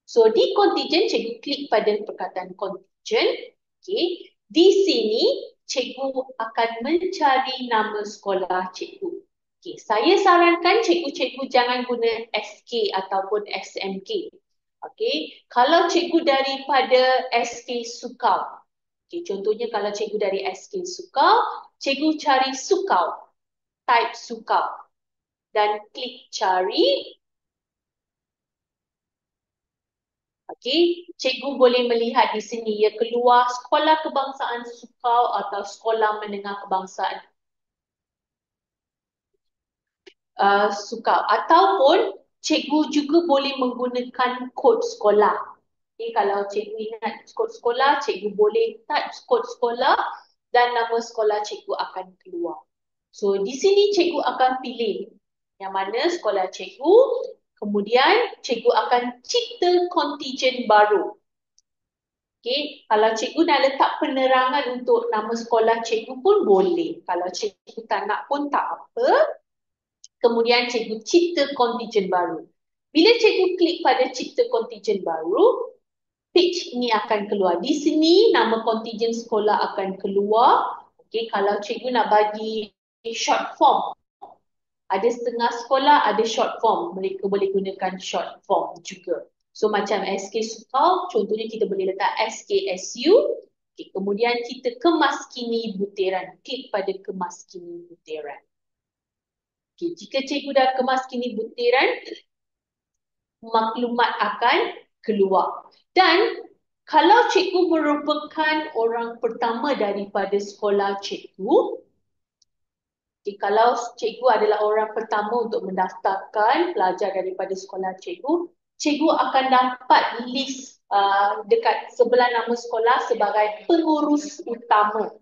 So, di contingent, cikgu klik pada perkataan contingent. Okay. Di sini, cikgu akan mencari nama sekolah cikgu. Okay. Saya sarankan cikgu-cikgu jangan guna SK ataupun SMK. Okay. Kalau cikgu daripada SK Sukau. Okay. Contohnya, kalau cikgu dari SK Sukau, cikgu cari Sukau. Type Sukau. Dan klik cari. Okay, cikgu boleh melihat di sini ia keluar Sekolah Kebangsaan Sukau atau Sekolah Menengah Kebangsaan Sukau. Ataupun cikgu juga boleh menggunakan kod sekolah. Okay, kalau cikgu ingat kod sekolah, cikgu boleh type kod sekolah dan nama sekolah cikgu akan keluar. So, di sini cikgu akan pilih yang mana sekolah cikgu. Kemudian, cikgu akan cipta kontingen baru. Okay, kalau cikgu nak letak penerangan untuk nama sekolah cikgu pun boleh. Kalau cikgu tak nak pun tak apa. Kemudian, cikgu cipta kontingen baru. Bila cikgu klik pada cipta kontingen baru, page ini akan keluar. Di sini, nama kontingen sekolah akan keluar. Okay, kalau cikgu nak bagi short form, ada setengah sekolah, ada short form. Mereka boleh gunakan short form juga. So, macam SK Sukau, contohnya kita boleh letak SKSU. Okay, kemudian kita kemaskini butiran. Klik pada kemaskini butiran. Okay, jika cikgu dah kemaskini butiran, maklumat akan keluar. Dan kalau cikgu merupakan orang pertama daripada sekolah cikgu, kalau cikgu adalah orang pertama untuk mendaftarkan pelajar daripada sekolah cikgu, cikgu akan dapat list dekat sebelah nama sekolah sebagai pengurus utama.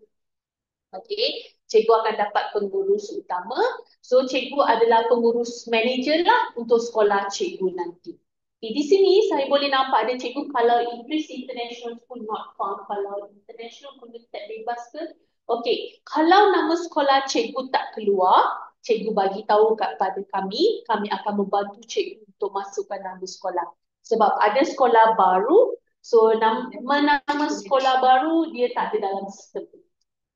Okey, cikgu akan dapat pengurus utama. So, cikgu adalah pengurus manager lah untuk sekolah cikgu nanti. Okay, di sini saya boleh nampak ada cikgu kalau Inggeris International School not found. Kalau international boleh tak bebas ke? Okey, kalau nama sekolah cikgu tak keluar, cikgu bagi tahu kepada kami akan membantu cikgu untuk masukkan nama sekolah. Sebab ada sekolah baru, so nama sekolah baru dia tak ada dalam sistem.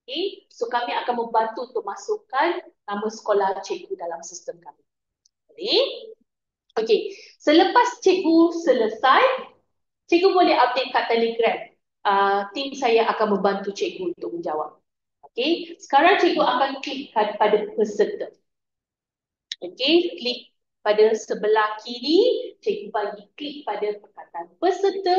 Okay, so kami akan membantu untuk masukkan nama sekolah cikgu dalam sistem kami. Okay, okay. Selepas cikgu selesai, cikgu boleh update kat Telegram. Tim saya akan membantu cikgu untuk menjawab. Okay, sekarang cikgu akan klik pada peserta. Okay, klik pada sebelah kiri, cikgu bagi klik pada perkataan peserta.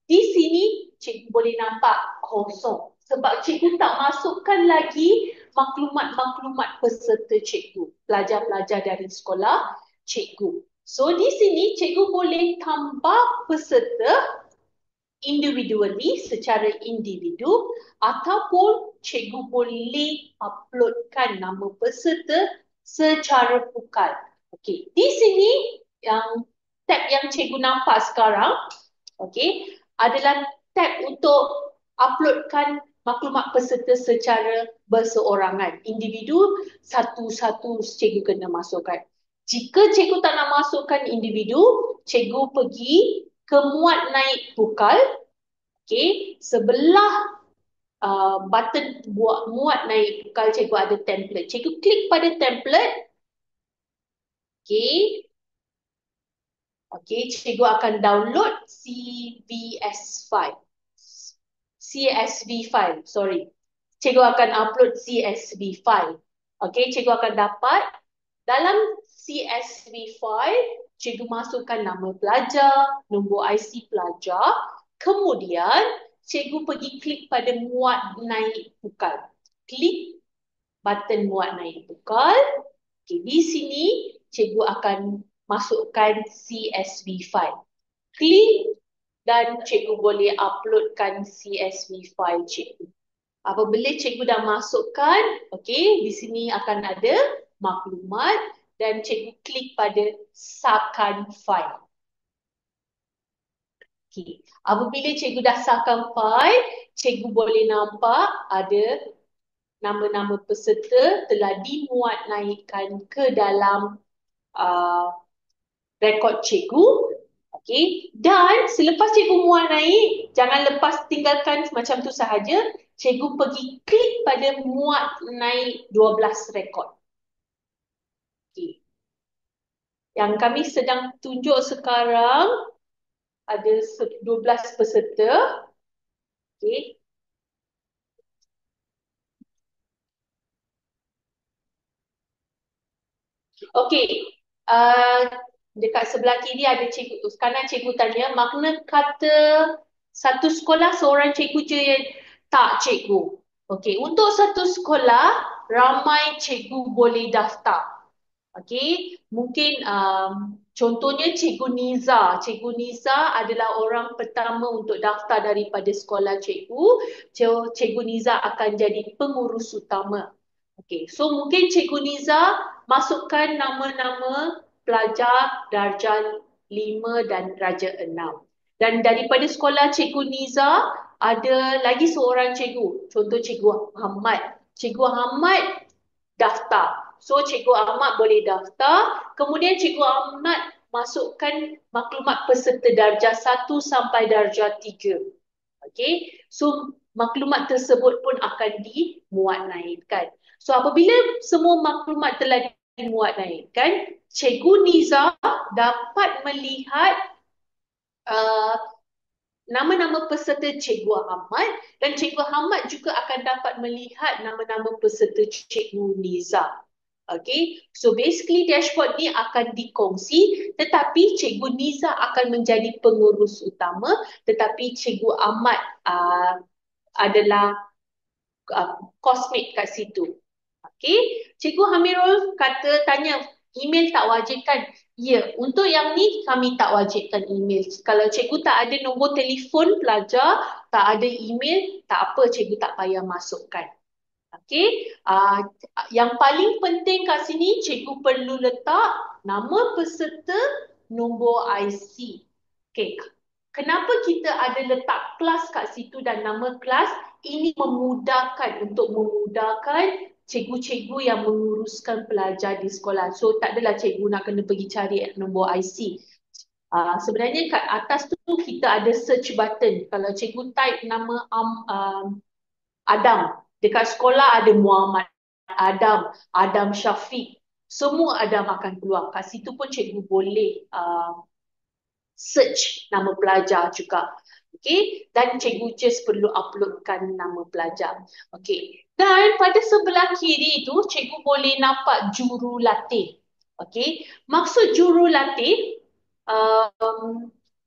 Di sini, cikgu boleh nampak kosong. Sebab cikgu tak masukkan lagi maklumat-maklumat peserta cikgu. Pelajar-pelajar dari sekolah cikgu. So, di sini cikgu boleh tambah peserta individually, secara individu, ataupun cikgu boleh uploadkan nama peserta secara pukal. Okey, di sini yang tab yang cikgu nampak sekarang, okey, adalah tab untuk uploadkan maklumat peserta secara berseorangan. Individu satu-satu cikgu kena masukkan. Jika cikgu tak nak masukkan individu, cikgu pergi ke muat naik pukal. Okey, sebelah button buat muat naik pukal cikgu ada template. Cikgu klik pada template. Okey. Okey, cikgu akan download CSV file. CSV file, sorry. Cikgu akan upload CSV file. Okey, cikgu akan dapat dalam CSV file, cikgu masukkan nama pelajar, nombor IC pelajar, kemudian cikgu pergi klik pada muat naik pukal. Klik button muat naik pukal. Okay, di sini cikgu akan masukkan CSV file. Klik dan cikgu boleh uploadkan CSV file cikgu. Apabila cikgu dah masukkan, okay, di sini akan ada maklumat dan cikgu klik pada sahkan file. Okay. Apabila cikgu dah sahkan file, cikgu boleh nampak ada nama-nama peserta telah dimuat naikkan ke dalam rekod cikgu. Okay. Dan selepas cikgu muat naik, jangan lepas tinggalkan macam tu sahaja. Cikgu pergi klik pada muat naik 12 rekod. Okay. Yang kami sedang tunjuk sekarang ada 12 peserta. Okay. Okay. Dekat sebelah kiri ada cikgu. Kanan cikgu tanya, makna kata satu sekolah seorang cikgu je yang tak cikgu. Okay. Untuk satu sekolah, ramai cikgu boleh daftar. Okay. Mungkin contohnya Cikgu Niza. Cikgu Niza adalah orang pertama untuk daftar daripada sekolah cikgu. Cikgu Niza akan jadi pengurus utama. Okay. So mungkin Cikgu Niza masukkan nama-nama pelajar darjah 5 dan darjah 6. Dan daripada sekolah Cikgu Niza, ada lagi seorang cikgu. Contoh Cikgu Ahmad. Cikgu Ahmad daftar. So, Cikgu Ahmad boleh daftar. Kemudian Cikgu Ahmad masukkan maklumat peserta darjah 1 sampai darjah 3. Okay. So, maklumat tersebut pun akan dimuat naikkan. So, apabila semua maklumat telah dimuat naikkan, Cikgu Niza dapat melihat nama-nama peserta Cikgu Ahmad dan Cikgu Ahmad juga akan dapat melihat nama-nama peserta Cikgu Niza. Okay, so basically dashboard ni akan dikongsi, tetapi Cikgu Niza akan menjadi pengurus utama, tetapi Cikgu Ahmad adalah cosmate kat situ. Okay, Cikgu Hamirul tanya, email tak wajibkan? Ya, untuk yang ni kami tak wajibkan email. Kalau cikgu tak ada nombor telefon pelajar, tak ada email, tak apa, cikgu tak payah masukkan. Okay, yang paling penting kat sini, cikgu perlu letak nama peserta, nombor IC. Okay, kenapa kita ada letak kelas kat situ dan nama kelas? Ini memudahkan cikgu-cikgu yang menguruskan pelajar di sekolah. So tak adalah cikgu nak kena pergi cari nombor IC. Sebenarnya kat atas tu kita ada search button. Kalau cikgu type nama Adam, dekat sekolah ada Muhammad Adam, Adam Syafiq. Semua Adam akan keluar. Kat situ pun cikgu boleh search nama pelajar juga. Okay, dan cikgu just perlu uploadkan nama pelajar. Okay, dan pada sebelah kiri tu cikgu boleh nampak jurulatih. Okay, maksud jurulatih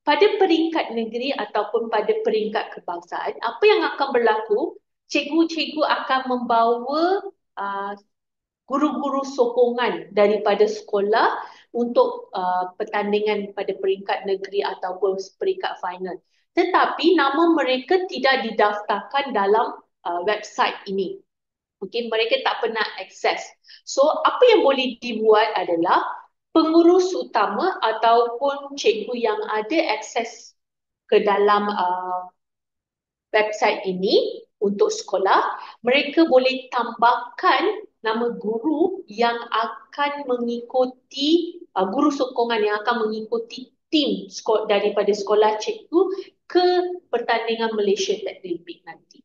pada peringkat negeri ataupun pada peringkat kebangsaan, apa yang akan berlaku? Cikgu-cikgu akan membawa guru-guru sokongan daripada sekolah untuk pertandingan pada peringkat negeri ataupun peringkat final. Tetapi nama mereka tidak didaftarkan dalam website ini. Okay, mereka tak pernah akses. So, apa yang boleh dibuat adalah pengurus utama ataupun cikgu yang ada akses ke dalam website ini untuk sekolah, mereka boleh tambahkan nama guru yang akan mengikuti, guru sokongan yang akan mengikuti tim daripada sekolah cikgu ke pertandingan Malaysia Paralympic nanti.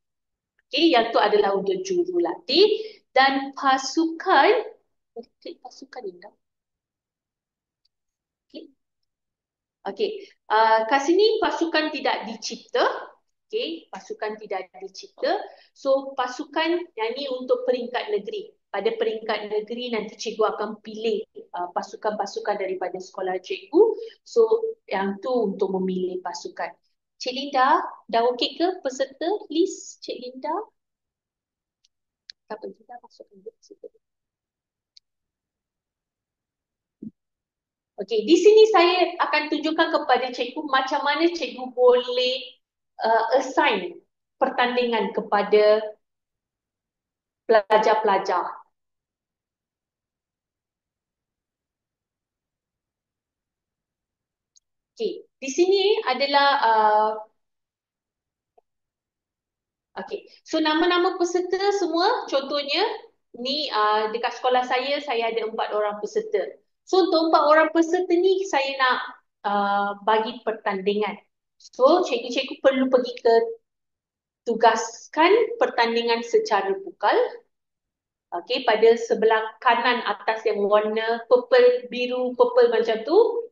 Okay, yang tu adalah untuk jurulatih dan pasukan. Klik pasukan ni dah. Okay. Okay. Kat sini pasukan tidak dicipta. Okay, pasukan tidak dicipta. So, pasukan yang ni untuk peringkat negeri. Pada peringkat negeri nanti cikgu akan pilih pasukan-pasukan daripada sekolah cikgu. So, yang tu untuk memilih pasukan. Cik Linda, dah okey ke peserta list Cik Linda? Tak apa, kita masukkan dia situ. Okey, di sini saya akan tunjukkan kepada cikgu macam mana cikgu boleh assign pertandingan kepada pelajar-pelajar. Okey, di sini adalah okey. So nama-nama peserta semua, contohnya ni dekat sekolah saya ada 4 orang peserta. So untuk 4 orang peserta ni saya nak bagi pertandingan. So cikgu-cikgu perlu pergi ke tugaskan pertandingan secara bukal. Okey, pada sebelah kanan atas yang warna purple, biru, purple macam tu.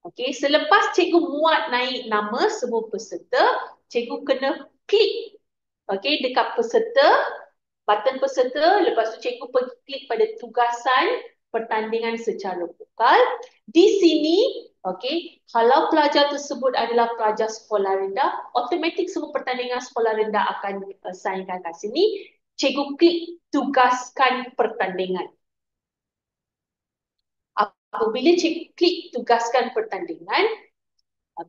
Okey, selepas cikgu muat naik nama semua peserta, cikgu kena klik dekat peserta, button peserta, lepas tu cikgu pergi klik pada tugasan pertandingan secara vokal. Di sini, kalau pelajar tersebut adalah pelajar sekolah rendah, automatik semua pertandingan sekolah rendah akan assignkan kat sini. Cikgu klik tugaskan pertandingan. Apabila cikgu klik tugaskan pertandingan,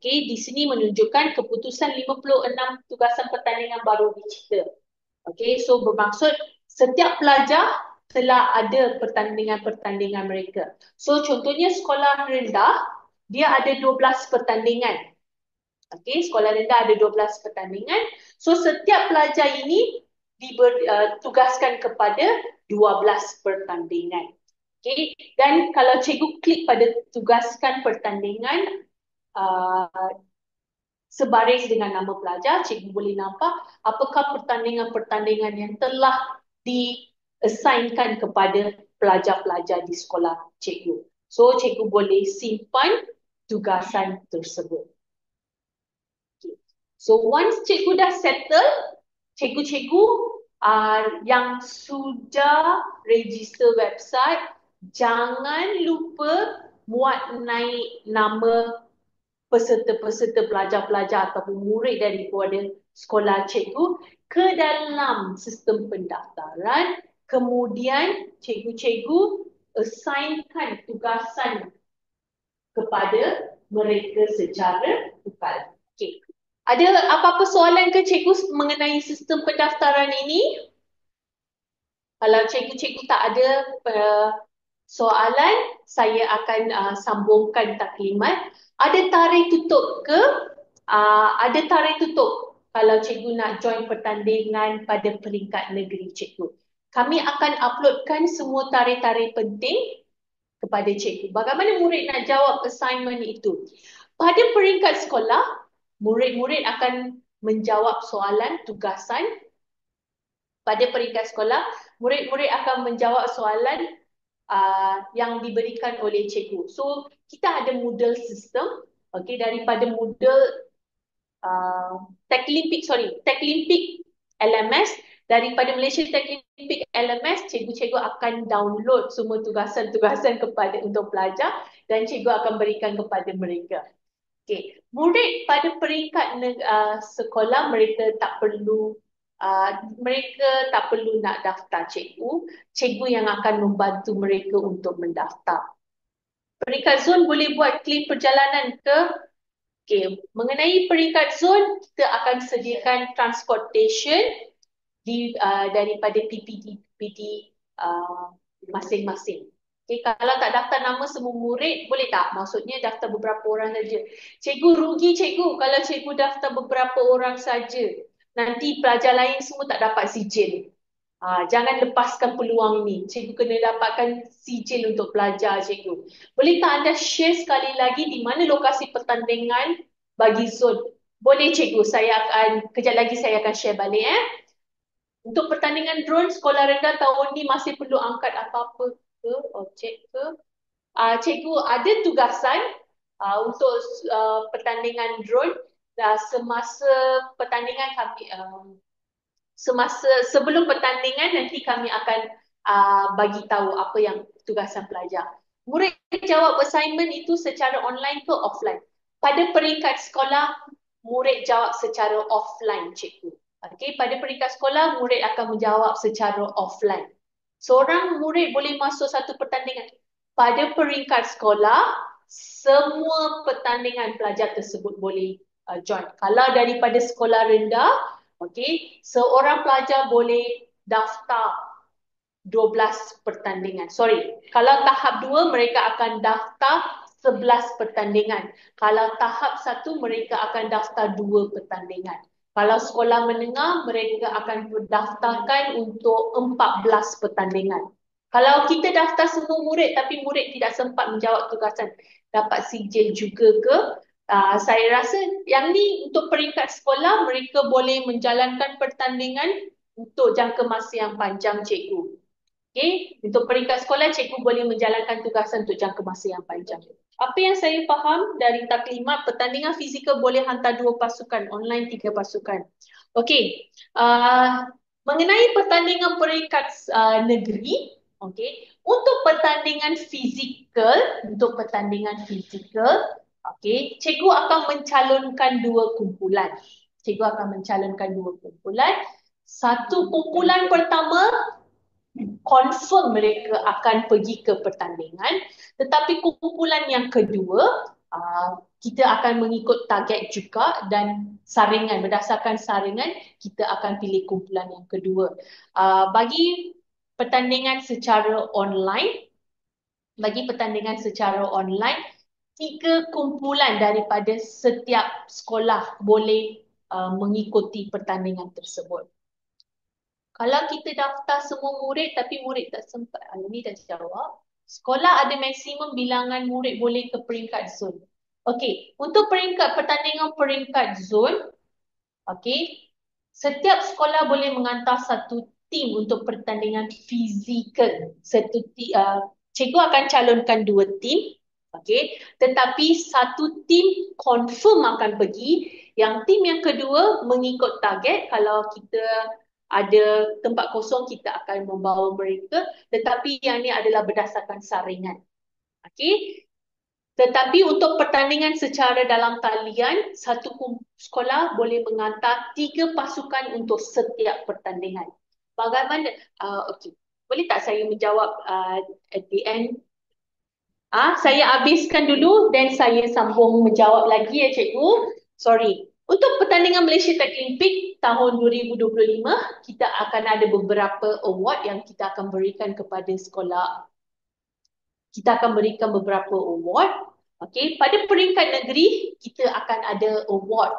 di sini menunjukkan keputusan 56 tugasan pertandingan baru dicipta. So bermaksud setiap pelajar telah ada pertandingan-pertandingan mereka. So contohnya sekolah rendah, dia ada 12 pertandingan. Sekolah rendah ada 12 pertandingan. So setiap pelajar ini ditugaskan kepada 12 pertandingan. Dan kalau cikgu klik pada tugaskan pertandingan, sebaris dengan nama pelajar, cikgu boleh nampak apakah pertandingan-pertandingan yang telah di-assignkan kepada pelajar-pelajar di sekolah cikgu. So, cikgu boleh simpan tugasan tersebut. So, once cikgu dah settle, cikgu-cikgu yang sudah register website, jangan lupa muat naik nama peserta-peserta, pelajar-pelajar ataupun murid daripada sekolah cikgu ke dalam sistem pendaftaran. Kemudian cikgu-cikgu assignkan tugasan kepada mereka secara vokal. Okay. Ada apa-apa soalan ke cikgu mengenai sistem pendaftaran ini? Kalau cikgu-cikgu tak ada soalan, saya akan sambungkan taklimat. Ada tarikh tutup ke? Ada tarikh tutup kalau cikgu nak join pertandingan pada peringkat negeri cikgu. Kami akan uploadkan semua tarikh-tarikh penting kepada cikgu. Bagaimana murid nak jawab assignment itu? Pada peringkat sekolah, murid-murid akan menjawab soalan tugasan. Pada peringkat sekolah, murid-murid akan menjawab soalan yang diberikan oleh cikgu. So, kita ada Moodle system. Okay, daripada Moodle Techlimpic LMS. Daripada Malaysia Techlimpic LMS, cikgu-cikgu akan download semua tugasan-tugasan untuk pelajar dan cikgu akan berikan kepada mereka. Okay. Murid pada peringkat sekolah, mereka tak perlu nak daftar cikgu. Cikgu yang akan membantu mereka untuk mendaftar. Peringkat zon boleh buat claim perjalanan ke? Okay. Mengenai peringkat zon, kita akan sediakan transportation daripada PPD masing-masing. Okay, kalau tak daftar nama semua murid, boleh tak? Maksudnya daftar beberapa orang saja. Cikgu rugi cikgu kalau cikgu daftar beberapa orang saja. Nanti pelajar lain semua tak dapat sijil. Jangan lepaskan peluang ni. Cikgu kena dapatkan sijil untuk pelajar cikgu. Bolehkah anda share sekali lagi di mana lokasi pertandingan bagi zon? Boleh cikgu, kejap lagi saya akan share balik. Untuk pertandingan drone, sekolah rendah tahun ni masih perlu angkat apa-apa ke, objek ke? Cikgu ada tugasan untuk pertandingan drone. Semasa pertandingan kami, sebelum pertandingan nanti kami akan bagi tahu apa yang tugasan pelajar. Murid jawab assignment itu secara online ke offline? Pada peringkat sekolah, murid jawab secara offline, cikgu. Okay, pada peringkat sekolah, murid akan menjawab secara offline. Seorang murid boleh masuk satu pertandingan. Pada peringkat sekolah, semua pertandingan pelajar tersebut boleh join. Kalau daripada sekolah rendah, okay, seorang pelajar boleh daftar 12 pertandingan. Kalau tahap 2, mereka akan daftar 11 pertandingan. Kalau tahap 1, mereka akan daftar 2 pertandingan. Kalau sekolah menengah, mereka akan berdaftarkan untuk 14 pertandingan. Kalau kita daftar semua murid tapi murid tidak sempat menjawab tugasan, dapat sijil juga ke? Saya rasa yang ni untuk peringkat sekolah, mereka boleh menjalankan pertandingan untuk jangka masa yang panjang, cikgu. Okay? Untuk peringkat sekolah, cikgu boleh menjalankan tugasan untuk jangka masa yang panjang. Apa yang saya faham dari taklimat, pertandingan fizikal boleh hantar 2 pasukan, online 3 pasukan. Okey, mengenai pertandingan peringkat negeri, okey, untuk pertandingan fizikal, okey, cikgu akan mencalonkan 2 kumpulan. Satu kumpulan pertama confirm mereka akan pergi ke pertandingan, tetapi kumpulan yang kedua kita akan mengikut target juga dan saringan, berdasarkan saringan kita akan pilih kumpulan yang kedua. Bagi pertandingan secara online, 3 kumpulan daripada setiap sekolah boleh mengikuti pertandingan tersebut. Kalau kita daftar semua murid tapi murid tak sempat, ini dah jawab. Sekolah ada maksimum bilangan murid boleh ke peringkat zon. Okey, untuk pertandingan peringkat zon, okey, setiap sekolah boleh menghantar satu tim untuk pertandingan fizikal. Cikgu akan calonkan 2 tim, okey, tetapi satu tim confirm akan pergi, yang tim yang kedua mengikut target. Kalau kita ada tempat kosong, kita akan membawa mereka, tetapi yang ni adalah berdasarkan saringan. Okey. Tetapi untuk pertandingan secara dalam talian, satu sekolah boleh menghantar 3 pasukan untuk setiap pertandingan. Bagaimana? Okey. Boleh tak saya menjawab at the end? Saya habiskan dulu dan saya sambung menjawab lagi ya cikgu. Sorry. Untuk pertandingan Malaysia Techlimpic tahun 2025, kita akan ada beberapa award yang kita akan berikan kepada sekolah. Kita akan berikan beberapa award. Okay. Pada peringkat negeri, kita akan ada award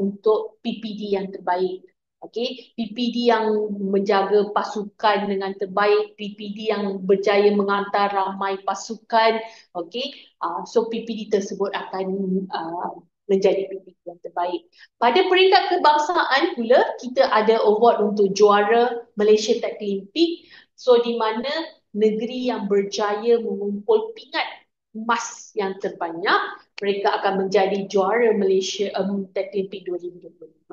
untuk PPD yang terbaik. Okey, PPD yang menjaga pasukan dengan terbaik, PPD yang berjaya mengantar ramai pasukan. Okey, so PPD tersebut akan menjadi PPD yang terbaik. Pada peringkat kebangsaan pula, kita ada award untuk juara Malaysia Tech Olympic. So di mana negeri yang berjaya mengumpul pingat emas yang terbanyak, mereka akan menjadi juara Malaysia Tech Olympic 2025.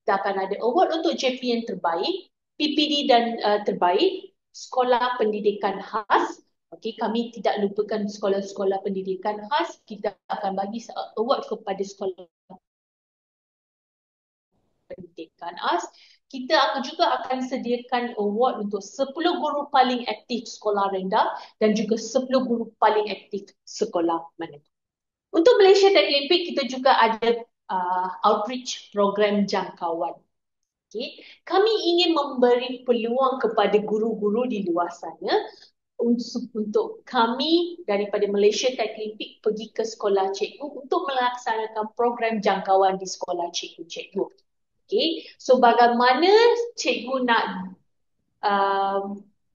Kita akan ada award untuk JP yang terbaik, PPD dan terbaik, sekolah pendidikan khas. Okey, kami tidak lupakan sekolah-sekolah pendidikan khas. Kita akan bagi award kepada sekolah pendidikan khas. Kita juga akan sediakan award untuk 10 guru paling aktif sekolah rendah dan juga 10 guru paling aktif sekolah menengah. Untuk Malaysia Tech Olympic, kita juga ada outreach program jangkauan. Okay. Kami ingin memberi peluang kepada guru-guru di luar sana untuk kami daripada Malaysia Tech Olympic pergi ke sekolah cikgu untuk melaksanakan program jangkauan di sekolah cikgu-cikgu. Okay. So bagaimana cikgu nak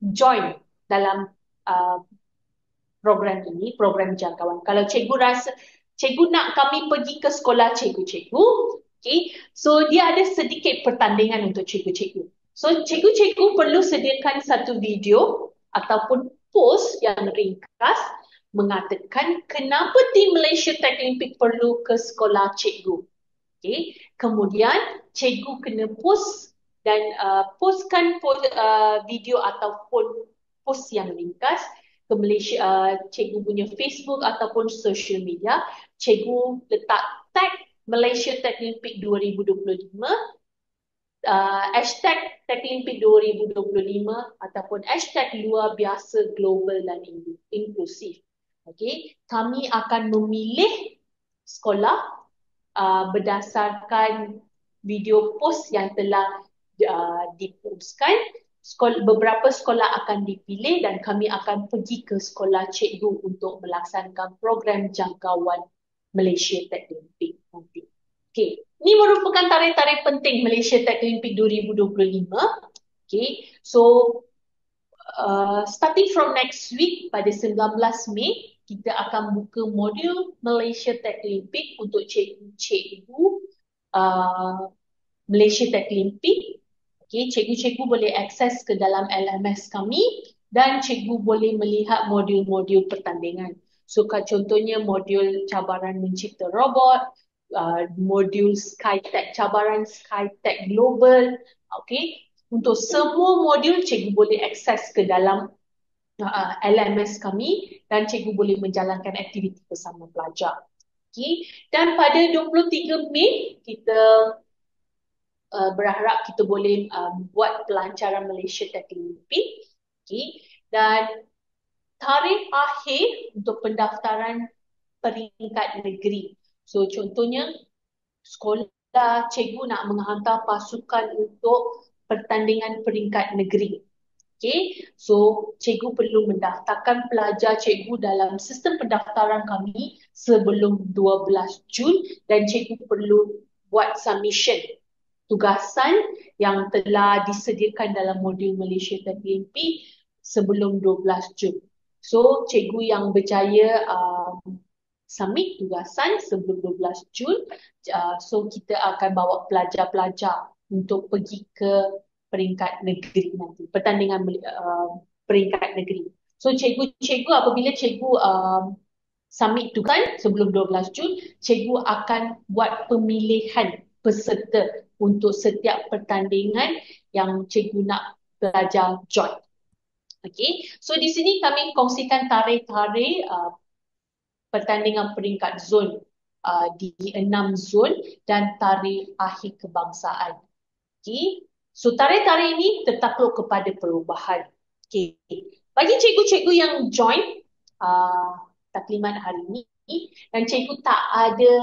join dalam program ini, program jangkauan. Kalau cikgu rasa cikgu nak kami pergi ke sekolah cikgu-cikgu, okay, so dia ada sedikit pertandingan untuk cikgu-cikgu. So cikgu-cikgu perlu sediakan satu video ataupun post yang ringkas mengatakan kenapa tim Malaysia Tech Olympic perlu ke sekolah cikgu. Okay. Kemudian cikgu kena post dan postkan video ataupun post yang ringkas ke Malaysia, cikgu punya Facebook ataupun social media. Cikgu letak tag Malaysia Tech Olympic 2025, hashtag Tech Olympic 2025 ataupun hashtag luar biasa global dan inklusif. Okay. Kami akan memilih sekolah berdasarkan video post yang telah dipostkan. Beberapa sekolah akan dipilih dan kami akan pergi ke sekolah cikgu untuk melaksanakan program jangkauan Malaysia Tech Olympic nanti. Okay. Ini merupakan tarikh-tarikh penting Malaysia Tech Olympic 2025. Okay. So, starting from next week pada 19 Mei, kita akan buka modul Malaysia Tech Olympic untuk cikgu-cikgu Malaysia Tech Olympic. Okay, cikgu-cikgu boleh akses ke dalam LMS kami dan cikgu boleh melihat modul-modul pertandingan. So, contohnya modul cabaran mencipta robot, modul SkyTech, cabaran SkyTech Global. Okay, untuk semua modul cikgu boleh akses ke dalam LMS kami dan cikgu boleh menjalankan aktiviti bersama pelajar. Okay. Dan pada 23 Mei, kita berharap kita boleh buat pelancaran Malaysia Tech Olympic. Okay. Dan tarikh akhir untuk pendaftaran peringkat negeri. So contohnya, sekolah cikgu nak menghantar pasukan untuk pertandingan peringkat negeri. Okay, so cikgu perlu mendaftarkan pelajar cikgu dalam sistem pendaftaran kami sebelum 12 Jun dan cikgu perlu buat submission tugasan yang telah disediakan dalam modul Malaysia Tech Olympic sebelum 12 Jun. So cikgu yang berjaya submit tugasan sebelum 12 Jun, so kita akan bawa pelajar-pelajar untuk pergi ke peringkat negeri nanti, pertandingan peringkat negeri. So cikgu-cikgu apabila cikgu submit tugasan sebelum 12 Jun, cikgu akan buat pemilihan peserta untuk setiap pertandingan yang cikgu nak belajar join. Okay, so di sini kami kongsikan tarikh-tarikh pertandingan peringkat zon di 6 zon dan tarikh akhir kebangsaan. Okay, so tarikh-tarikh ini tertakluk kepada perubahan. Okay, bagi cikgu-cikgu yang join taklimat hari ini dan cikgu tak ada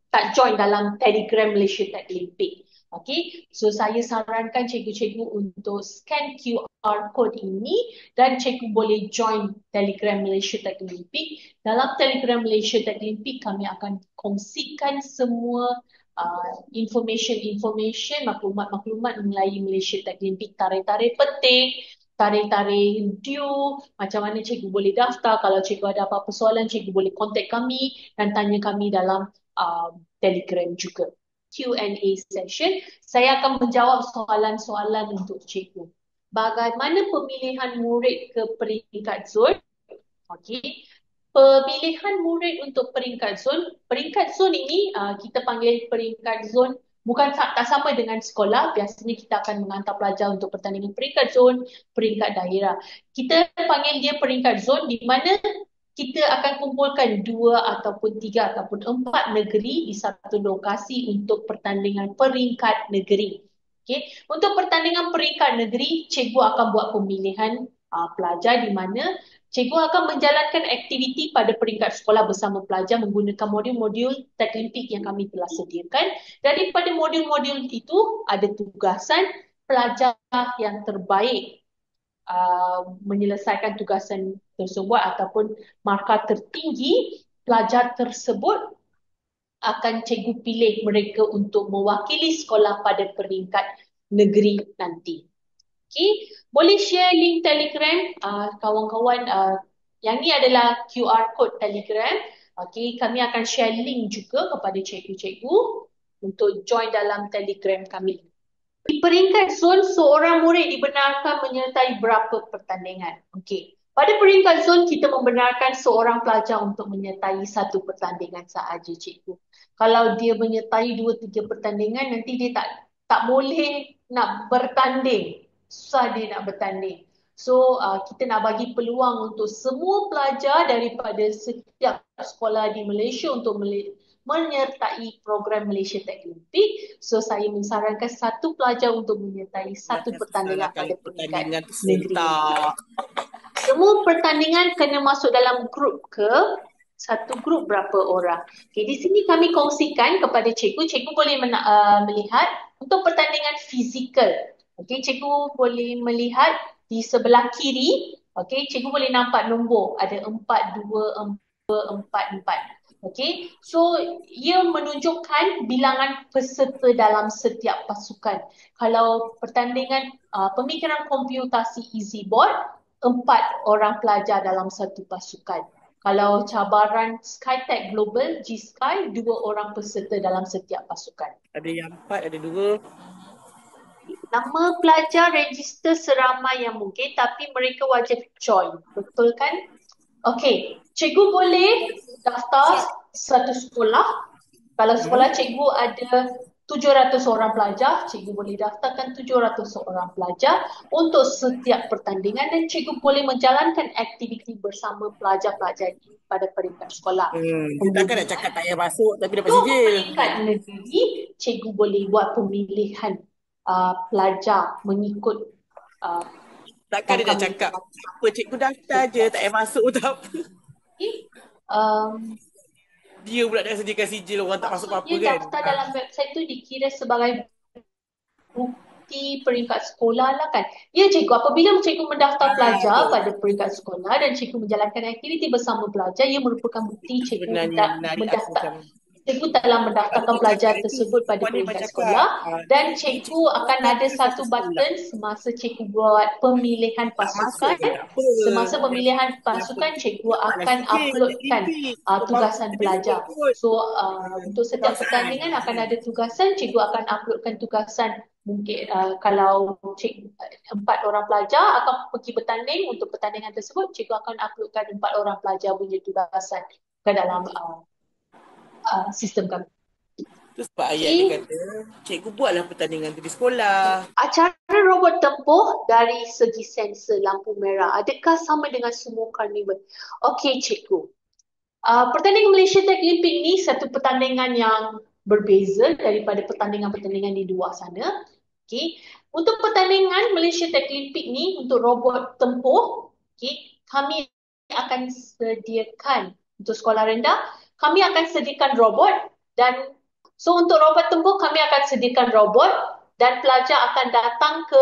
tak join dalam Telegram Malaysia Tech Olympic. Okay, so saya sarankan cikgu-cikgu untuk scan QR code ini dan cikgu boleh join Telegram Malaysia Tech Olympic. Dalam Telegram Malaysia Tech Olympic kami akan kongsikan semua information, maklumat mengenai Malaysia Taklimpik, tarikh-tarikh penting, tarikh-tarikh due, macam mana cikgu boleh daftar, kalau cikgu ada apa-apa soalan, cikgu boleh contact kami dan tanya kami dalam Telegram juga. Q&A session, saya akan menjawab soalan-soalan untuk cikgu. Bagaimana pemilihan murid ke peringkat zon? Okey. Pemilihan murid untuk peringkat zon ini kita panggil peringkat zon bukan tak sama dengan sekolah. Biasanya kita akan menghantar pelajar untuk pertandingan peringkat zon, peringkat daerah. Kita panggil dia peringkat zon di mana kita akan kumpulkan 2 ataupun 3 ataupun 4 negeri di satu lokasi untuk pertandingan peringkat negeri. Okay. Untuk pertandingan peringkat negeri, cikgu akan buat pemilihan pelajar di mana cikgu akan menjalankan aktiviti pada peringkat sekolah bersama pelajar menggunakan modul-modul Taklimpik yang kami telah sediakan. Daripada modul-modul itu, ada tugasan pelajar yang terbaik menyelesaikan tugasan tersebut ataupun markah tertinggi pelajar tersebut akan cikgu pilih mereka untuk mewakili sekolah pada peringkat negeri nanti. Okay. Boleh share link Telegram kawan-kawan. Yang ni adalah QR code Telegram. Okay. Kami akan share link juga kepada cikgu-cikgu untuk join dalam Telegram kami. Di peringkat zon, seorang murid dibenarkan menyertai berapa pertandingan? Okey. Pada peringkat zon, kita membenarkan seorang pelajar untuk menyertai 1 pertandingan sahaja, cikgu. Kalau dia menyertai 2-3 pertandingan, nanti dia tak boleh nak bertanding. Susah dia nak bertanding. So, kita nak bagi peluang untuk semua pelajar daripada setiap sekolah di Malaysia untuk menyertai program Malaysia Taklimpik. So, saya mensarankan 1 pelajar untuk menyertai 1 pertandingan pada peringkat negeri. Semua pertandingan kena masuk dalam grup ke? Satu grup berapa orang? Okay, di sini kami kongsikan kepada cikgu. Cikgu boleh melihat untuk pertandingan fizikal. Okay, cikgu boleh melihat di sebelah kiri. Okay, cikgu boleh nampak nombor. Ada 4, 2, 4, 4. Okay, so ia menunjukkan bilangan peserta dalam setiap pasukan. Kalau pertandingan pemikiran komputasi easy board, 4 orang pelajar dalam satu pasukan. Kalau cabaran Skytech Global, G-Sky, 2 orang peserta dalam setiap pasukan. Ada yang 4, ada 2. Nama pelajar register seramai yang mungkin, tapi mereka wajib join. Betul kan? Okey, cikgu boleh daftar satu sekolah. Kalau sekolah cikgu ada 700 orang pelajar, cikgu boleh daftarkan 700 orang pelajar untuk setiap pertandingan dan cikgu boleh menjalankan aktiviti bersama pelajar-pelajar pada peringkat sekolah. Kita kan nak cakap tak payah masuk tapi dapat untuk sijil. peringkat negeri, cikgu boleh buat pemilihan pelajar mengikut takkan dia dah cakap apa cikgu daftar je tak payah masuk tak apa. Dia pula dah sediakan sijil orang tak masuk apa-apa kan. Daftar dalam website tu dikira sebagai bukti peringkat sekolah lah kan. Ya cikgu, apabila cikgu mendaftar pelajar pada peringkat sekolah dan cikgu menjalankan aktiviti bersama pelajar, ia merupakan bukti cikgu cikgu telah mendaftarkan pelajar tersebut pada peringkat sekolah dan cikgu akan ada satu button semasa cikgu buat pemilihan pasukan. Semasa pemilihan pasukan, cikgu akan uploadkan tugasan pelajar. So, untuk setiap pertandingan akan ada tugasan, cikgu akan uploadkan tugasan. Mungkin kalau 4 orang pelajar akan pergi bertanding untuk pertandingan tersebut, cikgu akan uploadkan 4 orang pelajar punya tugasan ke dalam sistem kami. Itu sebab ayat dia kata, cikgu buatlah pertandingan tu di sekolah. Acara robot tempoh dari segi sensor lampu merah, adakah sama dengan semua karnival? Okey cikgu. Pertandingan Malaysia Taklimpik ni satu pertandingan yang berbeza daripada pertandingan-pertandingan di luar sana. Okey. Untuk pertandingan Malaysia Taklimpik ni, untuk robot tempoh, okey, kami akan sediakan untuk sekolah rendah, kami akan sediakan robot dan so untuk robot tempur kami akan sediakan robot dan pelajar akan datang ke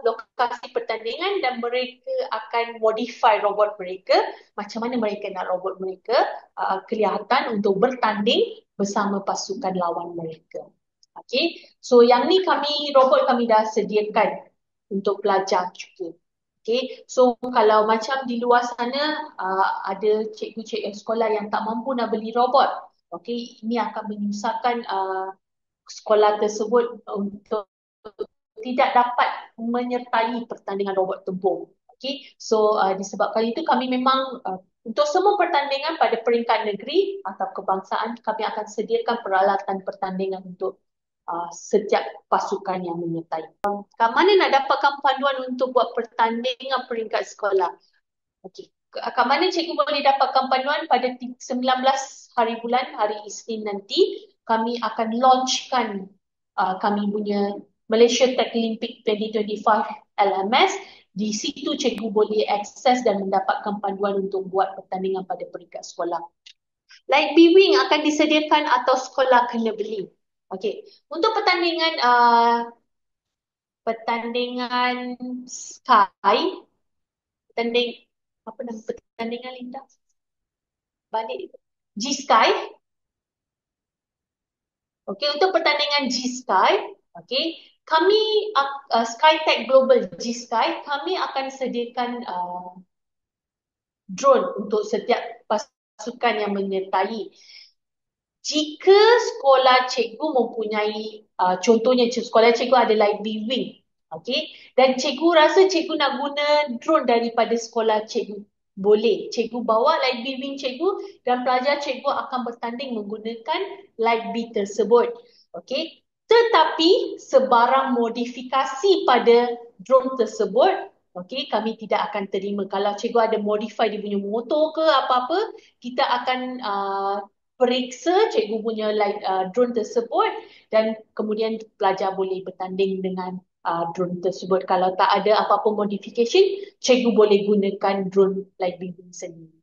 lokasi pertandingan dan mereka akan modify robot mereka, macam mana mereka nak robot mereka kelihatan untuk bertanding bersama pasukan lawan mereka. Okay, so yang ni robot kami dah sediakan untuk pelajar juga. Okay, so kalau macam di luar sana ada cikgu-cikgu sekolah yang tak mampu nak beli robot, okay, ini akan menyusahkan sekolah tersebut untuk tidak dapat menyertai pertandingan robot tempur. Okay, so disebabkan itu kami memang untuk semua pertandingan pada peringkat negeri atau kebangsaan kami akan sediakan peralatan pertandingan untuk setiap pasukan yang menyertai. Kat mana nak dapatkan panduan untuk buat pertandingan peringkat sekolah? Okey. Kat mana cikgu boleh dapatkan panduan? Pada 19 hari bulan, hari Isnin nanti, kami akan launchkan kami punya Malaysia Tech Olympic 2025 LMS. Di situ cikgu boleh akses dan mendapatkan panduan untuk buat pertandingan pada peringkat sekolah. Light B-Wing akan disediakan atau sekolah kena beli. Okey, untuk pertandingan Sky, apa nama pertandingan Linda? Balik G-Sky. Okey, untuk pertandingan G-Sky, okey, kami Skytech Global G-Sky, kami akan sediakan drone untuk setiap pasukan yang menyertai. Jika sekolah cikgu mempunyai, contohnya sekolah cikgu ada Light B-Wing, okay? Dan cikgu rasa cikgu nak guna drone daripada sekolah cikgu, boleh. Cikgu bawa Light B-Wing cikgu dan pelajar cikgu akan bertanding menggunakan Light B tersebut. Okay? Tetapi sebarang modifikasi pada drone tersebut, okay, kami tidak akan terima. Kalau cikgu ada modify dia punya motor ke apa-apa, kita akan periksa cikgu punya drone tersebut dan kemudian pelajar boleh bertanding dengan drone tersebut. Kalau tak ada apa-apa modification, cikgu boleh gunakan drone Light B-Wing sendiri.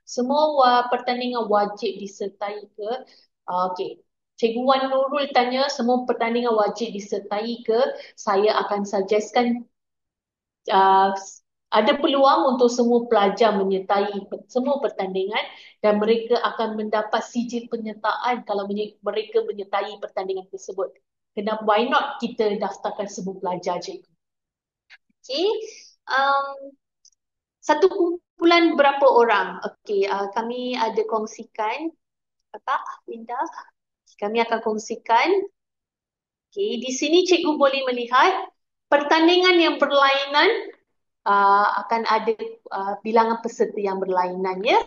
Semua pertandingan wajib disertai ke? Okey. Cikgu Wan Nurul tanya, semua pertandingan wajib disertai ke? Saya akan suggestkan ada peluang untuk semua pelajar menyertai semua pertandingan dan mereka akan mendapat sijil penyertaan kalau mereka menyertai pertandingan tersebut. Kenapa? Why not kita daftarkan semua pelajar cikgu? Okay. Satu kumpulan berapa orang? Okay, kami ada kongsikan. Kakak, Linda. Kami akan kongsikan. Okay, di sini cikgu boleh melihat pertandingan yang berlainan akan ada bilangan peserta yang berlainan, ya.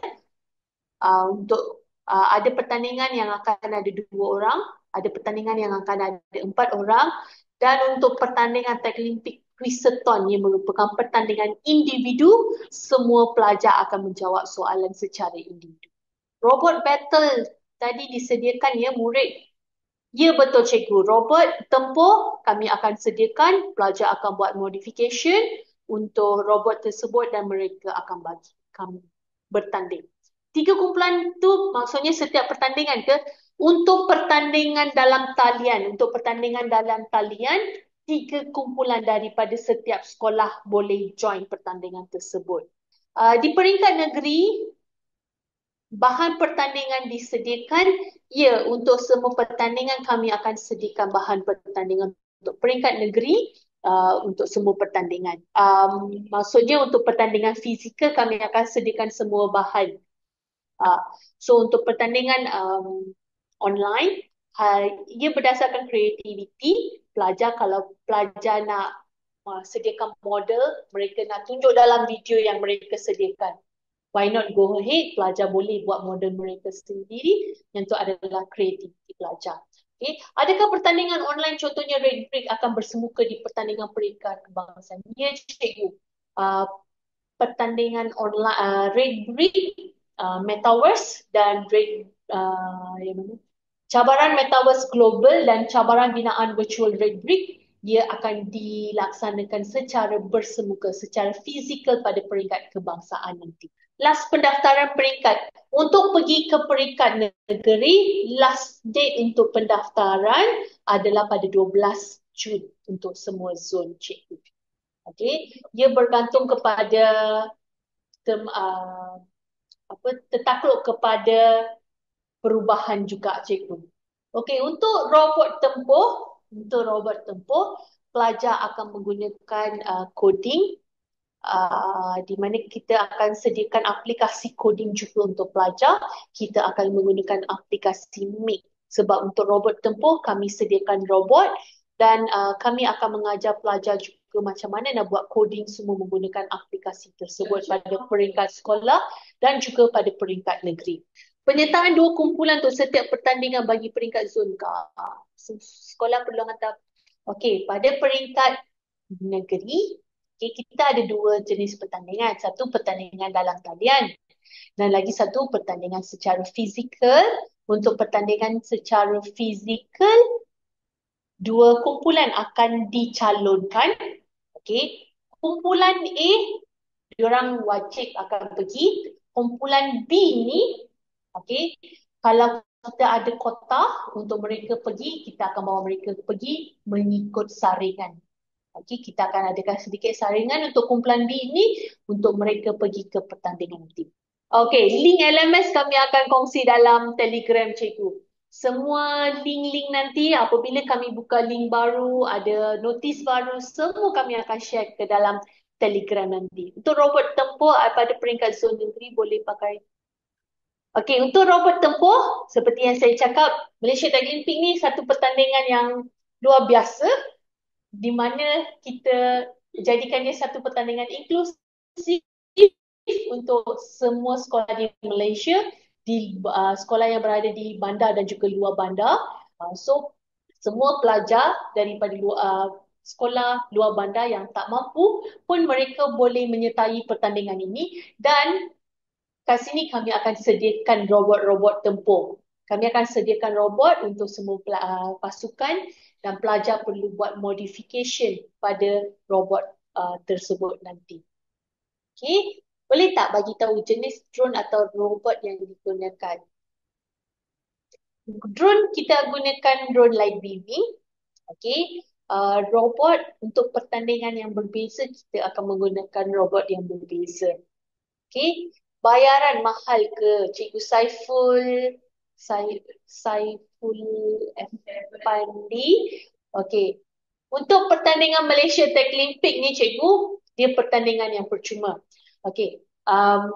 Untuk ada pertandingan yang akan ada 2 orang, ada pertandingan yang akan ada 4 orang, dan untuk pertandingan Tech Olympic Quizathon yang merupakan pertandingan individu, semua pelajar akan menjawab soalan secara individu. Robot battle tadi disediakan, ya murid. Ya betul cikgu, robot tempur kami akan sediakan, pelajar akan buat modification untuk robot tersebut dan mereka akan kami bertanding. 3 kumpulan tu maksudnya setiap pertandingan ke? Untuk pertandingan dalam talian, 3 kumpulan daripada setiap sekolah boleh join pertandingan tersebut. Di peringkat negeri, bahan pertandingan disediakan. Ya, untuk semua pertandingan kami akan sediakan bahan pertandingan untuk peringkat negeri. Untuk semua pertandingan. Maksudnya untuk pertandingan fizikal kami akan sediakan semua bahan. So untuk pertandingan online, ia berdasarkan kreativiti pelajar. Kalau pelajar nak sediakan model, mereka nak tunjuk dalam video yang mereka sediakan. Why not go ahead, pelajar boleh buat model mereka sendiri. Yang itu adalah kreativiti pelajar. Okay. Adakah pertandingan online contohnya Red Brick akan bersemuka di pertandingan peringkat kebangsaan? Ya cikgu. Pertandingan online Red Brick, Metaverse dan cabaran Metaverse Global dan cabaran binaan Virtual Red Brick, dia akan dilaksanakan secara bersemuka, secara fizikal pada peringkat kebangsaan nanti. Last pendaftaran peringkat. Untuk pergi ke peringkat negeri, last date untuk pendaftaran adalah pada 12 Jun untuk semua zon cikgu. Okey, ia bergantung kepada tertakluk kepada perubahan juga cikgu. Okey, untuk robot tempoh, pelajar akan menggunakan coding, di mana kita akan sediakan aplikasi coding juga untuk pelajar. Kita akan menggunakan aplikasi Make. Sebab untuk robot tempoh, kami sediakan robot dan kami akan mengajar pelajar juga macam mana nak buat coding semua menggunakan aplikasi tersebut pada peringkat sekolah dan juga pada peringkat negeri. Penyertaan 2 kumpulan untuk setiap pertandingan bagi peringkat zon. Sekolah perlu hantar. Okey, pada peringkat negeri, okay, kita ada 2 jenis pertandingan. Satu pertandingan dalam talian dan lagi satu pertandingan secara fizikal. Untuk pertandingan secara fizikal, 2 kumpulan akan dicalonkan. Okey, kumpulan A, diorang wajib akan pergi. Kumpulan B ni, okey, kalau kita ada kota untuk mereka pergi, kita akan bawa mereka pergi mengikut saringan. Okey, kita akan adakan sedikit saringan untuk kumpulan B ini untuk mereka pergi ke pertandingan nanti. Okey, link LMS kami akan kongsi dalam Telegram cikgu. Semua link-link nanti apabila kami buka link baru, ada notis baru, semua kami akan share ke dalam Telegram nanti. Untuk robot tempoh pada peringkat zon negeri boleh pakai. Okey, untuk robot tempoh, seperti yang saya cakap, Malaysia Paralympic ni satu pertandingan yang luar biasa di mana kita jadikan dia satu pertandingan inklusif untuk semua sekolah di Malaysia, di sekolah yang berada di bandar dan juga luar bandar. So, semua pelajar daripada sekolah luar bandar yang tak mampu pun mereka boleh menyertai pertandingan ini dan kat sini kami akan sediakan robot-robot tempur. Kami akan sediakan robot untuk semua pasukan dan pelajar perlu buat modification pada robot tersebut nanti. Okey, boleh tak bagi tahu jenis drone atau robot yang digunakan? Drone kita gunakan drone light beaming. Okey, robot untuk pertandingan yang berbeza kita akan menggunakan robot yang berbeza. Okey, bayaran mahal ke Cikgu Saiful Fandi? Okey. Untuk pertandingan Malaysia Paralympic ni cikgu, dia pertandingan yang percuma. Okey.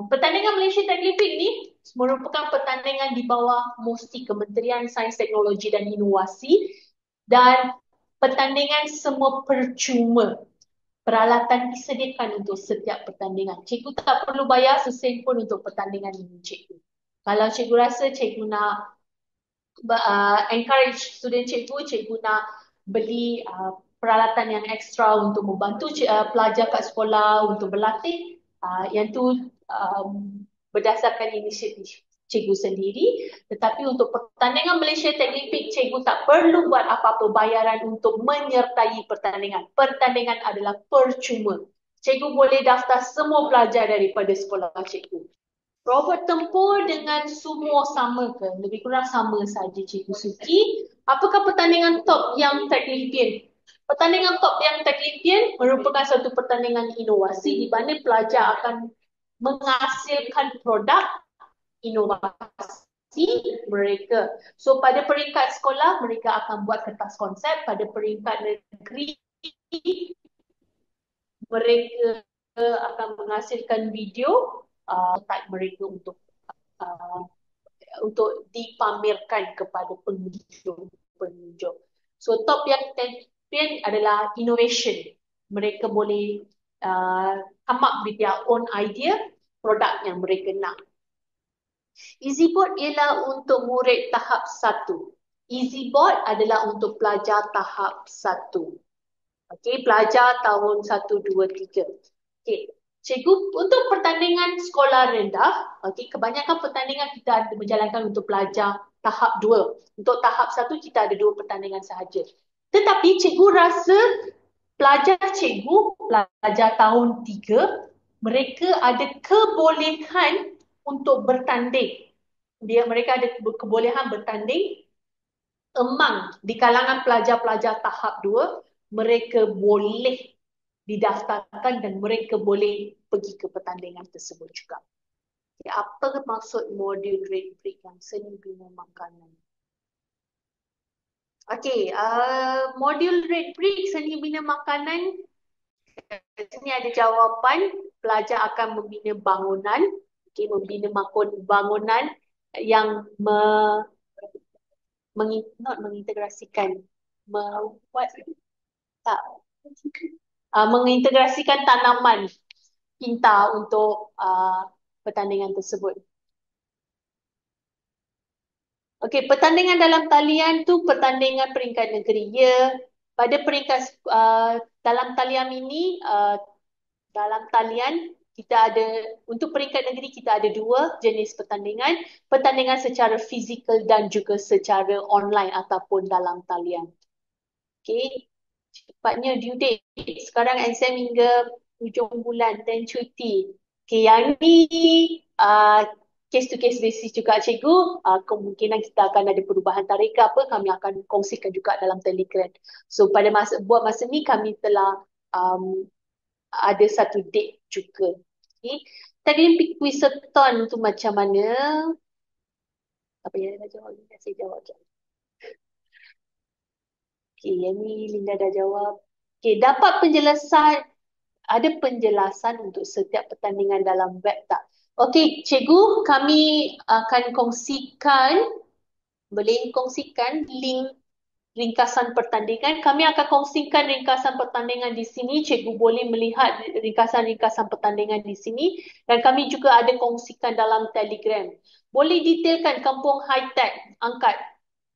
Pertandingan Malaysia Paralympic ni merupakan pertandingan di bawah MOSTI, Kementerian Sains Teknologi dan Inovasi, dan pertandingan semua percuma. Peralatan disediakan untuk setiap pertandingan. Cikgu tak perlu bayar sesen pun untuk pertandingan ini, cikgu. Kalau cikgu rasa cikgu nak encourage student cikgu nak beli peralatan yang ekstra untuk membantu pelajar kat sekolah untuk berlatih, yang tu berdasarkan inisiatif cikgu sendiri. Tetapi untuk pertandingan Malaysia Paralympic, cikgu tak perlu buat apa-apa bayaran untuk menyertai pertandingan. Pertandingan adalah percuma. Cikgu boleh daftar semua pelajar daripada sekolah cikgu. Robot tempur dengan sumo sama ke? Lebih kurang sama saja Cikgu Suki. Apakah pertandingan top yang Paralympian? Pertandingan top yang Paralympian merupakan satu pertandingan inovasi di mana pelajar akan menghasilkan produk inovasi mereka. So pada peringkat sekolah mereka akan buat kertas konsep, pada peringkat negeri mereka akan menghasilkan video type mereka untuk dipamerkan kepada pengunjung. So top yang champion adalah innovation. Mereka boleh come up with their own idea, produk yang mereka nak. EasyBoard ialah untuk murid tahap 1. EasyBoard adalah untuk pelajar tahap 1. Okey, pelajar tahun 1, 2, 3. Okey, cikgu, untuk pertandingan sekolah rendah, okey, kebanyakan pertandingan kita ada menjalankan untuk pelajar tahap 2. Untuk tahap 1 kita ada 2 pertandingan sahaja. Tetapi cikgu rasa pelajar tahun 3, mereka ada kebolehan untuk bertanding. Mereka ada kebolehan bertanding among di kalangan pelajar-pelajar tahap 2, mereka boleh didaftarkan dan mereka boleh pergi ke pertandingan tersebut juga. Okay, apa maksud modul Red Brick yang seni bina makanan? Okey, modul Red Brick seni bina makanan, di sini ada jawapan. Pelajar akan membina bangunan, membina bangunan yang not mengintegrasikan, mengintegrasikan tanaman pintar untuk pertandingan tersebut. Okey, pertandingan dalam talian tu pertandingan peringkat negeri. Ya, pada peringkat dalam talian ini, dalam talian kita ada, untuk peringkat negeri kita ada 2 jenis pertandingan. Pertandingan secara fizikal dan juga secara online ataupun dalam talian. Okey, cepatnya due date. Sekarang exam hingga hujung bulan dan cuti. Okey, yang ni case to case basis juga cikgu. Kemungkinan kita akan ada perubahan tarikh ke apa, kami akan kongsikan juga dalam Telegram. So pada masa ni kami telah ada satu date juga. Okay. Taglimpik Quizathon tu macam mana? Apa yang dah jawab? Saya jawab je. Okay, yang ni Linda dah jawab. Okay, dapat penjelasan, ada penjelasan untuk setiap pertandingan dalam web tak? Okey, cikgu, kami akan kongsikan, boleh kongsikan link ringkasan pertandingan. Kami akan kongsikan ringkasan pertandingan di sini. Cikgu boleh melihat ringkasan-ringkasan pertandingan di sini. Dan kami juga ada kongsikan dalam Telegram. Boleh detailkan Kampung High Tech angkat.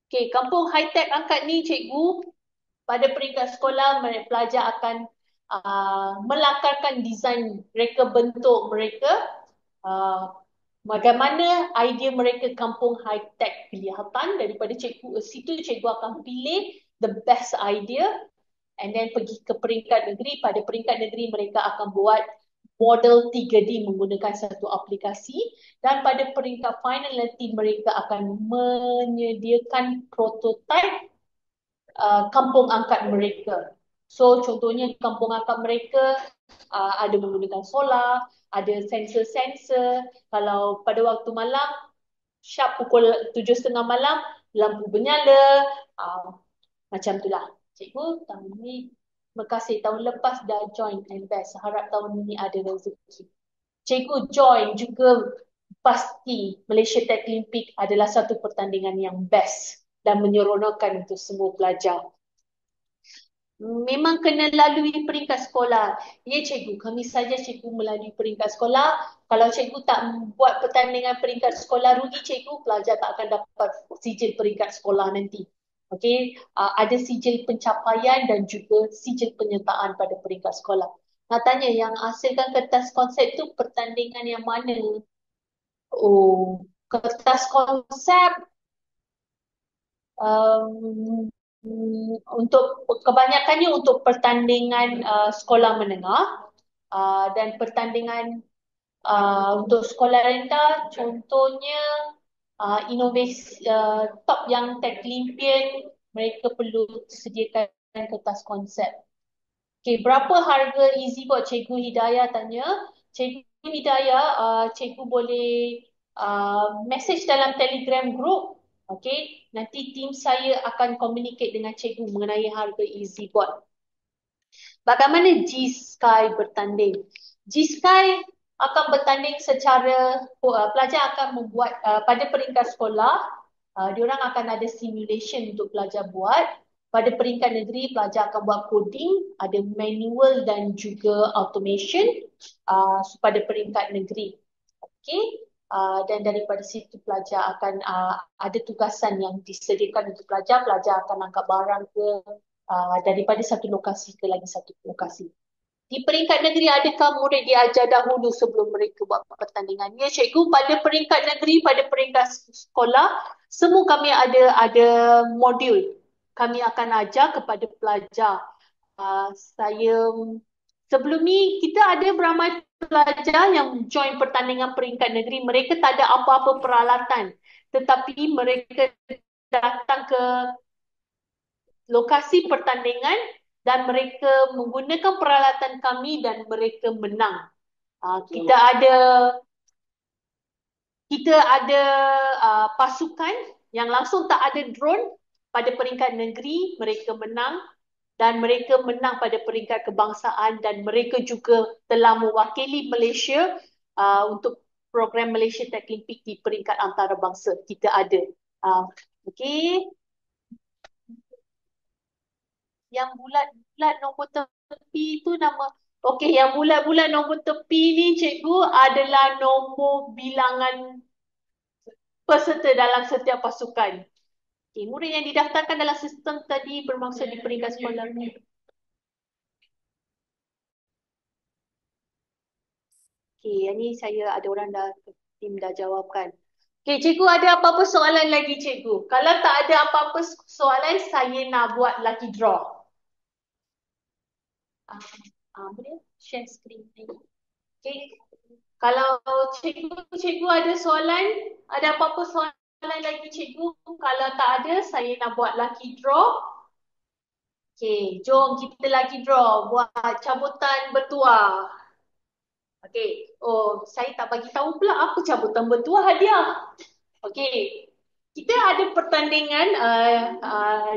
Okey, Kampung High Tech angkat ni cikgu, pada peringkat sekolah pelajar akan melakarkan desain reka bentuk mereka. Bagaimana idea mereka kampung high tech kelihatan, daripada cikgu situ cikgu akan pilih the best idea and then pergi ke peringkat negeri. Pada peringkat negeri mereka akan buat model 3D menggunakan satu aplikasi, dan pada peringkat final nanti mereka akan menyediakan prototype kampung angkat mereka. So contohnya kampung angkat mereka ada menggunakan solar, ada sensor-sensor. Kalau pada waktu malam, sharp pukul 7.30 malam, lampu bernyala. Macam itulah. Cikgu, tahun ni, makasih tahun lepas dah join Invest. Harap tahun ini ada rezeki. Cikgu join juga, pasti Malaysia Tech Olympic adalah satu pertandingan yang best dan menyeronokkan untuk semua pelajar. Memang kena lalui peringkat sekolah. Ya cikgu, kami saja cikgu melalui peringkat sekolah. Kalau cikgu tak buat pertandingan peringkat sekolah, rugi cikgu, pelajar tak akan dapat sijil peringkat sekolah nanti. Okey, ada sijil pencapaian dan juga sijil penyertaan pada peringkat sekolah. Nak tanya, yang hasilkan kertas konsep tu pertandingan yang mana? Oh, kertas konsep untuk kebanyakannya untuk pertandingan sekolah menengah, dan pertandingan untuk sekolah rendah, contohnya inovasi top yang Tech Olympian, mereka perlu sediakan kertas konsep. Okay, berapa harga easy board? Cikgu Hidayah tanya. Cikgu Hidayah, cikgu boleh message dalam Telegram group. Okay, nanti tim saya akan communicate dengan cikgu mengenai harga easy board. Bagaimana G-Sky bertanding? G-Sky akan bertanding secara, pelajar akan membuat, pada peringkat sekolah, diorang akan ada simulation untuk pelajar buat. Pada peringkat negeri, pelajar akan buat coding, ada manual dan juga automation pada peringkat negeri. Okay? Dan daripada situ pelajar akan ada tugasan yang disediakan untuk pelajar. Pelajar akan angkat barang ke daripada satu lokasi ke lagi satu lokasi. Di peringkat negeri, adakah murid diajar dahulu sebelum mereka buat pertandingan? Ya cikgu, pada peringkat negeri, pada peringkat sekolah, semua kami ada modul. Kami akan ajar kepada pelajar. Sebelum ni kita ada beramai pelajar yang join pertandingan peringkat negeri. Mereka tak ada apa-apa peralatan, tetapi mereka datang ke lokasi pertandingan dan mereka menggunakan peralatan kami dan mereka menang. Kita ada pasukan yang langsung tak ada drone pada peringkat negeri, mereka menang dan mereka menang pada peringkat kebangsaan dan mereka juga telah mewakili Malaysia untuk program Malaysia Techlimpic di peringkat antarabangsa. Kita ada. Okey. Yang bulat-bulat nombor tepi tu nama. Okey, yang bulat-bulat nombor tepi ni cikgu adalah nombor bilangan peserta dalam setiap pasukan. Okay, murid yang didaftarkan dalam sistem tadi bermaksud di peringkat sekolah. Okay, yang ni saya ada orang tim dah jawabkan. Okay, cikgu ada apa-apa soalan lagi cikgu? Kalau tak ada apa-apa soalan, saya nak buat lucky draw. Boleh share screen. Okay. Kalau cikgu ada soalan, ada apa-apa soalan lagi cikgu? Kalau tak ada, saya nak buat lucky draw. Okay, jom kita lucky draw. Buat cabutan bertuah. Okay. Oh, saya tak bagi tahu pula apa cabutan bertuah hadiah. Okay. Kita ada pertandingan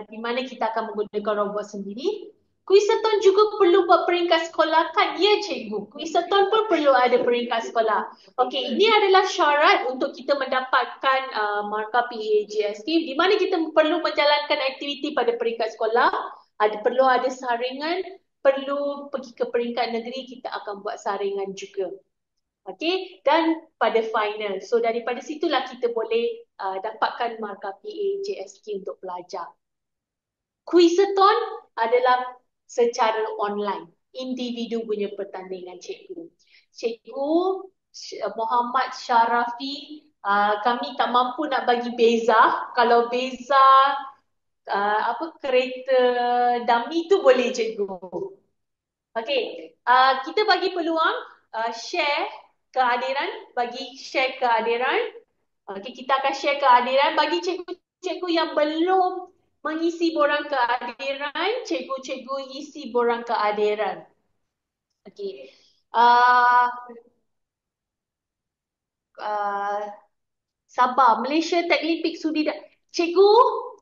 di mana kita akan menggunakan robot sendiri. Kuisathon juga perlu buat peringkat sekolah kan? Ya cikgu, kuisathon pun perlu ada peringkat sekolah. Okey, ini adalah syarat untuk kita mendapatkan markah PAJSK di mana kita perlu menjalankan aktiviti pada peringkat sekolah. Perlu ada saringan, perlu pergi ke peringkat negeri, kita akan buat saringan juga. Okey, dan pada final. So daripada situlah kita boleh dapatkan markah PAJSK untuk pelajar. Kuisathon adalah secara online, individu punya pertandingan cikgu. Cikgu Muhammad Syarafi, kami tak mampu nak bagi beza. Kalau beza kereta dummy tu boleh cikgu. Okey, kita bagi peluang share kehadiran, bagi share kehadiran. Okey, kita akan share kehadiran bagi cikgu-cikgu yang belum mengisi borang kehadiran, cikgu-cikgu isi borang kehadiran. Okey. Sabar, Malaysia Techlimpic sudi dah. Cikgu,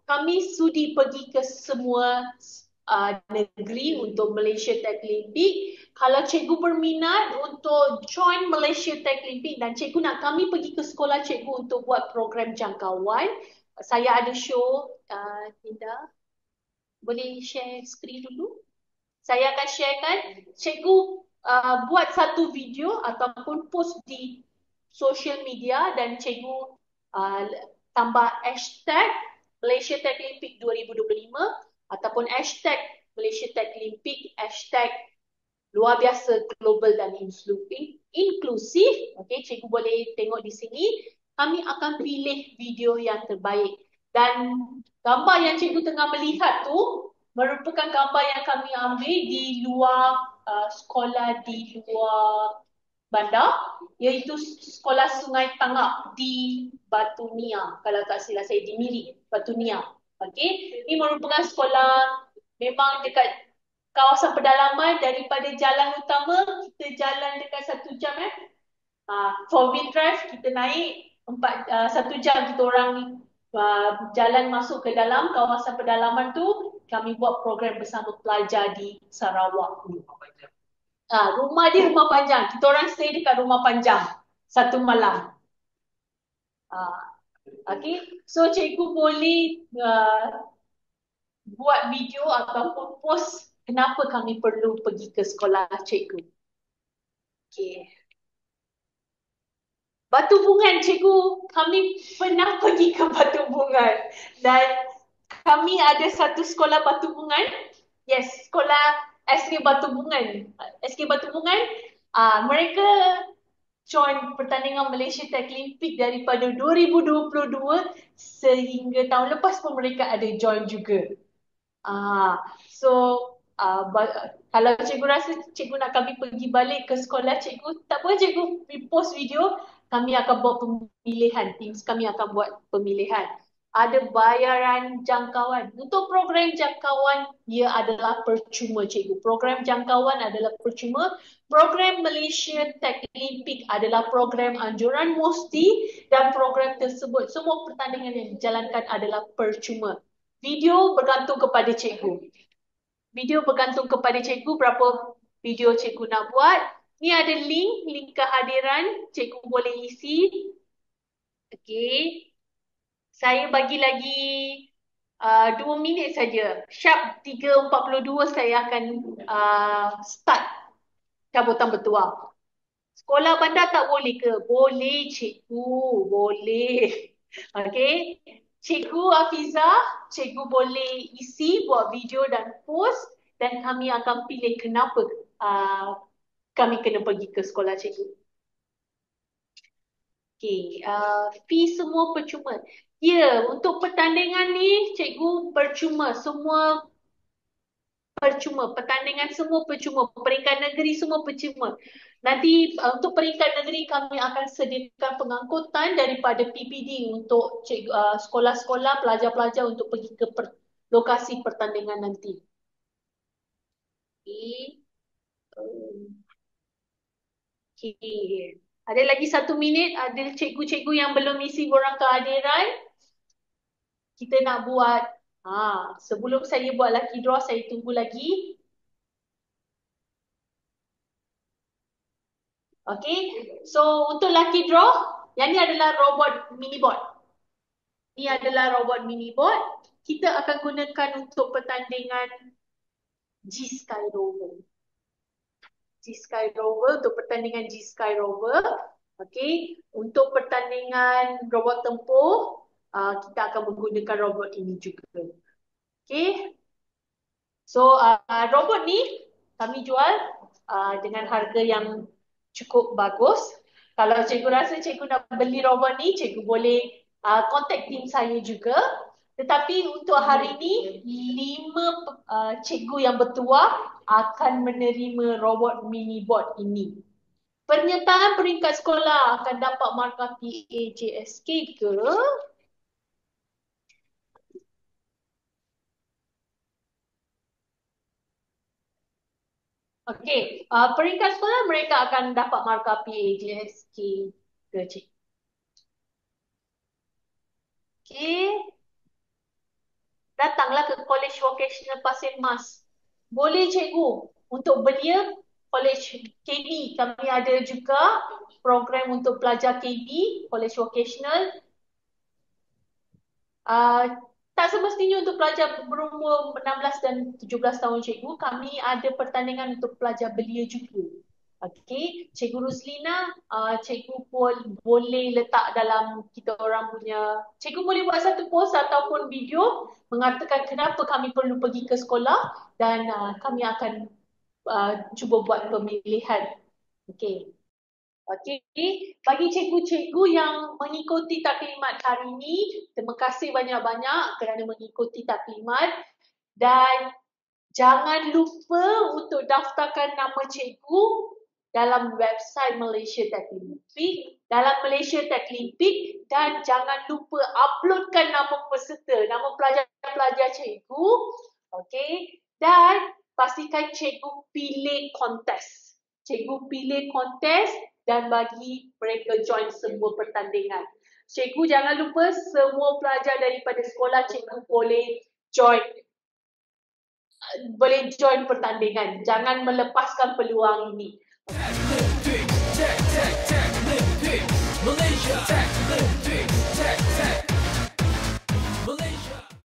kami sudi pergi ke semua negeri untuk Malaysia Techlimpic. Kalau cikgu berminat untuk join Malaysia Techlimpic dan cikgu nak kami pergi ke sekolah cikgu untuk buat program jangkauan, saya ada show, Tinda, boleh share skrin dulu? Saya akan sharekan, cikgu buat satu video ataupun post di social media dan cikgu tambah hashtag Malaysia Techlimpic 2025 ataupun hashtag Malaysia Techlimpic, hashtag luar biasa, global dan inklusif. Okay, cikgu boleh tengok di sini. Kami akan pilih video yang terbaik. Dan gambar yang cikgu tengah melihat tu merupakan gambar yang kami ambil di luar sekolah di luar bandar, iaitu sekolah Sungai Tangap di Batu Niam. Kalau tak silap saya, di Miri, Batu Niam. Okay, ini merupakan sekolah memang dekat kawasan pedalaman. Daripada jalan utama, kita jalan dekat 1 jam 4-wheel drive, kita naik 1 jam kita orang jalan masuk ke dalam kawasan pedalaman tu. Kami buat program bersama pelajar di Sarawak. Rumah dia rumah panjang. Kita orang stay dekat rumah panjang 1 malam. Okay, so cikgu boleh buat video ataupun post kenapa kami perlu pergi ke sekolah cikgu. Okay. Batu Bungan cikgu, kami pernah pergi ke Batu Bungan dan kami ada satu sekolah Batu Bungan. Yes, sekolah SK Batu Bungan. SK Batu Bungan, mereka join pertandingan Malaysia Techlimpic daripada 2022 sehingga tahun lepas pun mereka ada join juga. Kalau cikgu rasa cikgu nak kami pergi balik ke sekolah cikgu, tak apa cikgu post video, kami akan buat pemilihan, tim kami akan buat pemilihan. ada bayaran jangkauan. Untuk program jangkauan, ia adalah percuma cikgu. Program jangkauan adalah percuma. Program Malaysia Tech Olympic adalah program anjuran MOSTI dan program tersebut, semua pertandingan yang dijalankan adalah percuma. Video bergantung kepada cikgu. Video bergantung kepada cikgu berapa video cikgu nak buat. Ni ada link kehadiran, cikgu boleh isi. Okey. Saya bagi lagi 2 minit saja. Sharp 3.42 saya akan start cabutan bertuah. Sekolah bandar tak boleh ke? Boleh cikgu, boleh. Okey. Cikgu Hafiza, cikgu boleh isi, buat video dan post dan kami akan pilih kenapa kami kena pergi ke sekolah cikgu. Okey, fee semua percuma. Ya, untuk pertandingan ni cikgu percuma, semua percuma. Pertandingan semua percuma. Peringkat negeri semua percuma. Nanti untuk peringkat negeri kami akan sediakan pengangkutan daripada PPD untuk sekolah-sekolah, pelajar-pelajar untuk pergi ke lokasi pertandingan nanti. Okey. Okey. Ada lagi 1 minit. Ada cikgu-cikgu yang belum isi borang kehadiran. Kita nak buat, sebelum saya buat lucky draw, saya tunggu lagi. Okay, so untuk lucky draw, yang ni adalah robot mini bot. Ni adalah robot mini bot. Kita akan gunakan untuk pertandingan G-Sky Rover. G-Sky Rover, untuk pertandingan G-Sky Rover. Okay, untuk pertandingan robot tempur, kita akan menggunakan robot ini juga. Okay, so robot ni kami jual dengan harga yang cukup bagus. Kalau cikgu rasa cikgu nak beli robot ni, cikgu boleh contact tim saya juga. Tetapi untuk hari ini, 5 cikgu yang bertuah akan menerima robot mini bot ini. Penyertaan peringkat sekolah akan dapat markah PAJSK ke? Okey, peringkat sekolah mereka akan dapat markah PAJSK ke cikgu? Okey. Datanglah ke College Vocational Pasir Mas. Boleh cikgu, untuk belia College KB, kami ada juga program untuk pelajar KB, College Vocational. Tak semestinya untuk pelajar berumur 16 dan 17 tahun cikgu, kami ada pertandingan untuk pelajar belia juga. Okey, Cikgu Ruslina, cikgu pun boleh letak dalam kita orang punya, cikgu boleh buat satu post ataupun video mengatakan kenapa kami perlu pergi ke sekolah dan kami akan cuba buat pemilihan. Okey. Okey, bagi cikgu-cikgu yang mengikuti taklimat hari ini, terima kasih banyak-banyak kerana mengikuti taklimat dan jangan lupa untuk daftarkan nama cikgu dalam website Malaysia Tech Olympic, dalam Malaysia Tech Olympic, dan jangan lupa uploadkan nama peserta, nama pelajar-pelajar cikgu, okey, dan pastikan cikgu pilih kontes. Cikgu pilih kontes dan bagi mereka join semua pertandingan. Cikgu jangan lupa semua pelajar daripada sekolah cikgu boleh join pertandingan. Jangan melepaskan peluang ini.